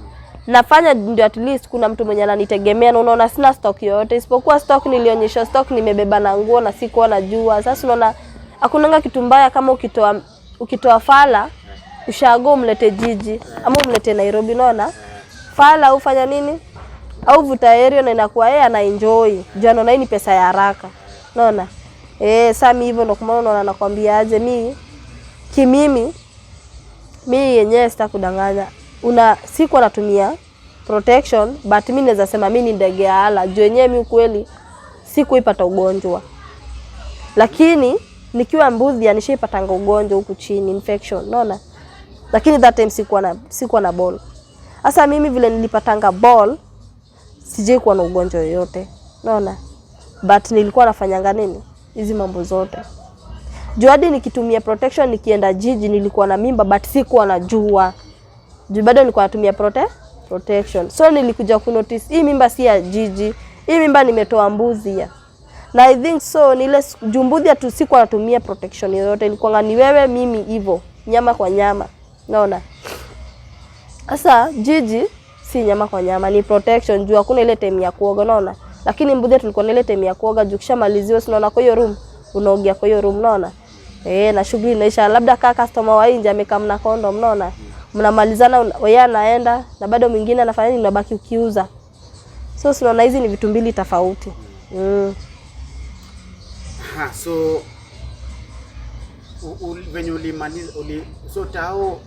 [SPEAKER 1] Nafanya ndio at least kuna mtu mwenye ananitegemea, na unaona sina stock yote isipokuwa stock nilionyesha stock nimebeba na nguo na sikuwa najua. Sasa unaona hakunanga kitu mbaya kama ukitoa fala ushago umlete jiji ama umlete Nairobi, unaona? Fala ufanya nini? Au vuta aerial na inakuwa ana enjoy. Jana na hii ni pesa ya haraka. Unaona? Sasa mimi hivyo ndo kwa maana nakwambia aje mimi yenyewe sitakudanganya. Siku natumia protection, but mimi naweza sema mimi ni ndege ya ala. Juu yenyewe mimi kweli sikuipata ugonjwa. Lakini nikiwa Mbudhia nishaipatanga ugonjwa huku chini, infection, unaona? Lakini that time sikuwa na ball. Sasa mimi vile nilipatanga ball sijai kuwa na ugonjwa yoyote. Unaona? But nilikuwa nafanyanga nini? Hizi mambo zote. Juu hadi nikitumia protection nikienda jiji nilikuwa na mimba but sikuwa najua. Juu bado nilikuwa natumia protection. So nilikuja ku notice hii mimba si ya jiji. Hii mimba nimetoa mbuzi ya. Na I think so nile jumbuzi tu sikuwa natumia protection yoyote. Ilikuwa ni wewe mimi hivyo, nyama kwa nyama. Unaona? Sasa jiji si nyama kwa nyama, ni protection juu hakuna ile time ya kuoga, unaona? Lakini mbuzi tulikuwa na ile time ya kuoga juu kishamaliziwa unaona kwa hiyo room, unaogea kwa hiyo room, unaona? Na shughuli inaisha, labda customer wa nje amekaa na condom, unaona? Mnamalizana wewe anaenda na bado mwingine anafanya nini, unabaki ukiuza. So unaona hizi ni vitu mbili tofauti.
[SPEAKER 2] So venye ulimaliza so tao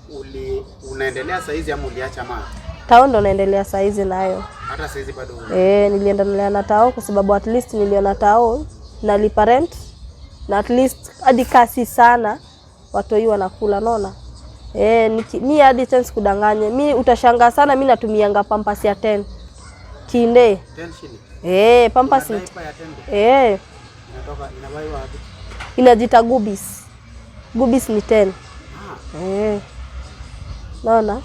[SPEAKER 2] unaendelea saa hizi ama uliacha ma?
[SPEAKER 1] Tao ndo naendelea saa hizi nayo.
[SPEAKER 2] Hata saa hizi bado?
[SPEAKER 1] Niliendelea na tao kwa sababu at least niliona tao nalipa rent na at least hadi kasi sana watoi wanakula, unaona? Mimi hadi chance kudanganya. Mimi utashangaa sana mimi natumianga pampers ya 10 kinde.
[SPEAKER 2] 10 shilling?
[SPEAKER 1] Pampers.
[SPEAKER 2] Inatoka inabai wapi?
[SPEAKER 1] Inajita Gubis. Gubis ni 10. Naona?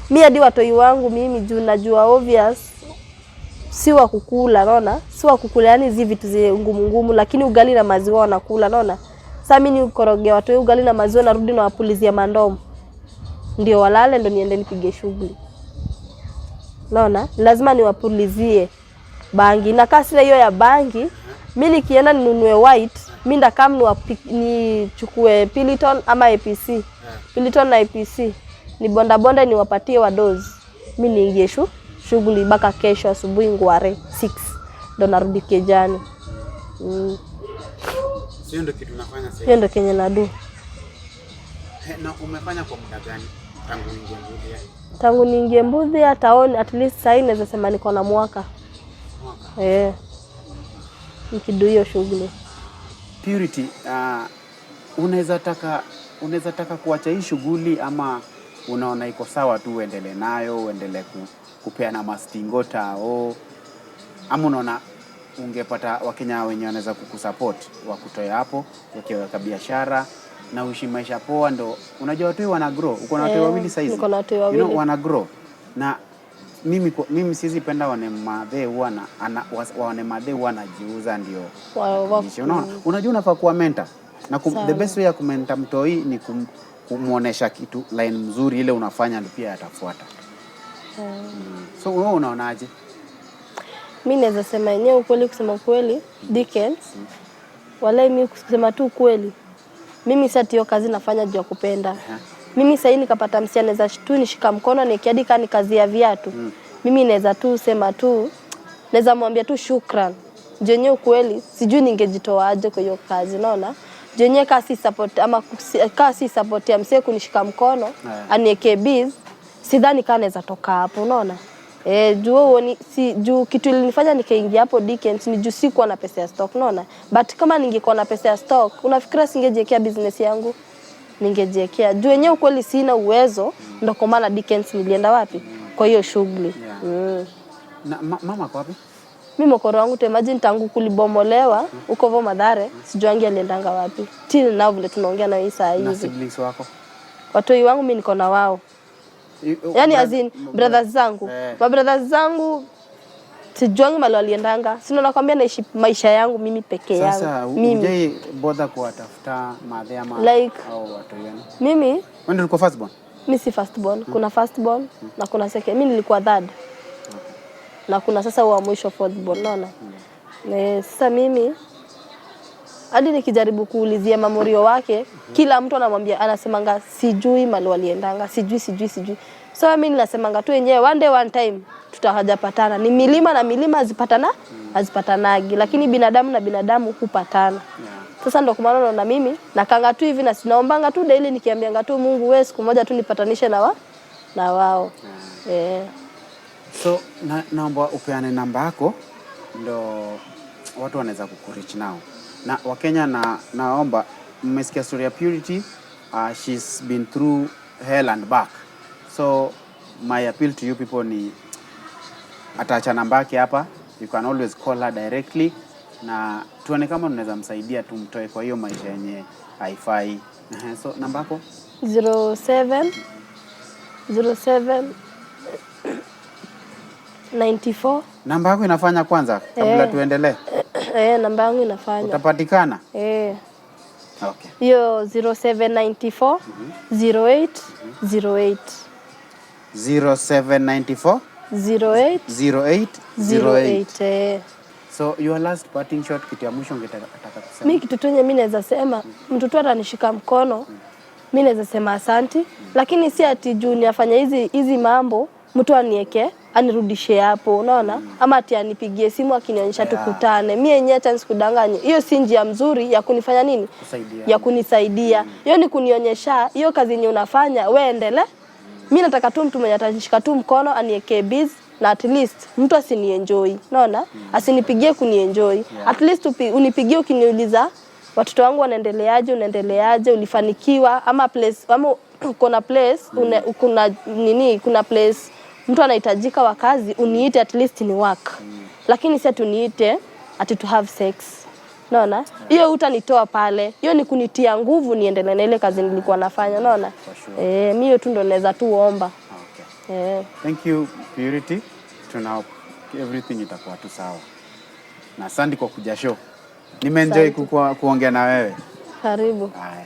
[SPEAKER 1] Mimi hadi watoi wangu mimi juu najua obvious si wa kukula, naona? Si wa kukula yani hizi vitu zile ngumu ngumu, lakini ugali na maziwa wanakula, naona? Sasa mimi nikorogea watoi ugali na maziwa narudi na wapulizia mandomo. Ndio walale ndo niende nipige shughuli. Naona? Lazima niwapulizie bangi. Na kasi hiyo ya bangi, mimi nikienda ninunue white, mimi ndakam nichukue Piliton ama APC. Piliton na APC. Ni bonda niwapatie wa dozi. Mimi niingie shughuli mpaka kesho asubuhi ngware 6 ndo narudi kejani.
[SPEAKER 2] Sio ndo kitu nafanya sasa.
[SPEAKER 1] Hiyo ndo kenye nadu.
[SPEAKER 2] Na umefanya kwa muda gani tangu uingie Mbudhia?
[SPEAKER 1] Tangu niingie Mbudhia taoni at least sasa naweza sema niko na mwaka. Nikidu hiyo shughuli.
[SPEAKER 2] Purity, unaweza taka kuacha hii shughuli ama unaona iko sawa tu uendelee nayo, uendelee kupeana mastingota ama unaona ungepata Wakenya wenye wanaweza kukusupport wakutoe hapo wakiweka biashara na uishi maisha poa? Ndo unajua watu wana grow. Uko na watu wawili sasa hivi.
[SPEAKER 1] Niko na watu wawili.
[SPEAKER 2] Wana grow. Na mimi siwezi penda wane madhe wanajiuza ndio. Unaona? Unajua unafaa kuwa mentor. Na the best way ya kumenta mtoi ni kumuonesha kitu line mzuri ile unafanya ndio pia atafuata. So wewe unaonaje?
[SPEAKER 1] Mimi naweza sema yenyewe ukweli, kusema kweli Dickens. Wala mimi kusema tu kweli. Mimi sasa hiyo kazi nafanya juu ya kupenda. Mimi sasa nikapata msichana naweza tu nishika mkono nikiadi kani kazi ya viatu. Mimi naweza tu sema tu naweza mwambia tu shukran. Jenye ukweli sijui ningejitoa aje kwa hiyo kazi, unaona? Jenye kasi support ama kasi support ya msee kunishika mkono anieke biz, sidhani kana naweza toka hapo, unaona? Juu kitu ilinifanya nikaingia hapo Dickens ni juu sikuwa na pesa ya stock, unaona? But kama ningekuwa na pesa ya stock, unafikira singejiwekea business yangu? Ningejiwekea. Juu yenyewe kweli sina uwezo, ndio kwa maana Dickens nilienda wapi? Kwa hiyo shughuli.
[SPEAKER 2] Na mama kwa wapi?
[SPEAKER 1] Mimi mkoro wangu tu imagine tangu kulibomolewa huko vo Madhare, sijuangi aliendanga wapi. Till now vile tunaongea na hii saa hizi.
[SPEAKER 2] Na siblings wako?
[SPEAKER 1] Watoi wangu mimi niko na wao. Yaani as in brothers zangu. Ma brothers zangu sijuangi mahali waliendanga. Sina nakwambia naishi maisha yangu mimi peke yangu.
[SPEAKER 2] Sasa unjai bother kuwatafuta madhe ama au watoi wenu?
[SPEAKER 1] Mimi
[SPEAKER 2] wewe ndio ulikuwa first born?
[SPEAKER 1] Mimi si first born. Kuna first born na kuna second. Mimi nilikuwa third. Na kuna sasa wa mwisho fourth born, unaona? Sasa mimi hadi nikijaribu kuulizia mamorio wake, kila mtu anamwambia anasemanga sijui mahali waliendanga, sijui. So mimi ninasemanga tu yenyewe one day one time tutahajapatana. Ni milima na milima hazipatanagi, lakini binadamu na binadamu hupatana. Sasa ndo kwa maana naona mimi nakanga tu hivi na sinaombanga tu daily nikiambianga tu Mungu wewe siku moja tu nipatanishe na wao.
[SPEAKER 2] So naomba upeane namba yako ndo watu wanaweza kukureach nao. Na Wakenya naomba mmesikia story ya Purity, she's been through hell and back. So my appeal to you people ni ataacha namba yake hapa. You can always call her directly na tuone kama tunaweza msaidia tumtoe kwa hiyo maisha yenye haifai. So namba yako
[SPEAKER 1] 07 94.
[SPEAKER 2] Namba yako inafanya kwanza kabla tuendelee?
[SPEAKER 1] Namba yangu inafanya.
[SPEAKER 2] Utapatikana? Okay.
[SPEAKER 1] Hiyo 0794 08 08
[SPEAKER 2] 0794
[SPEAKER 1] 08
[SPEAKER 2] 08
[SPEAKER 1] 08.
[SPEAKER 2] So your last parting shot, kitu ya mwisho ungetaka kusema?
[SPEAKER 1] Mimi kitu tunye mimi naweza sema mtu tu atanishika mkono mimi naweza sema asante, lakini si ati juu niafanya hizi mambo mtu anieke anirudishe hapo, unaona? Ama ati anipigie simu akinionyesha tukutane. Mimi yenyewe hata sikudanganye. Hiyo si njia mzuri ya kunifanya nini?
[SPEAKER 2] Kusaidia.
[SPEAKER 1] Ya kunisaidia. Hiyo ni kunionyesha hiyo kazi yenye unafanya wewe endelee. Mimi nataka tu mtu mwenye atanishika tu mkono anieke busy na at least mtu asinienjoy, unaona? Asinipigie kunienjoy. At least unipigie ukiniuliza watoto wangu unaendeleaje, ulifanikiwa ama place ama kuna place kuna place mtu anahitajika wa kazi, uniite at least ni work. Lakini si atuniite ati to have sex. Unaona? Hiyo utanitoa pale. Hiyo ni kunitia nguvu niendelee na ile kazi nilikuwa nafanya, unaona? Mimi hiyo tu ndo naweza tu omba.
[SPEAKER 2] Okay. Thank you Purity. Tuna everything itakuwa tu sawa. Na asante kwa kuja show. Nimeenjoy kuongea na wewe.
[SPEAKER 1] Karibu.
[SPEAKER 2] Haya.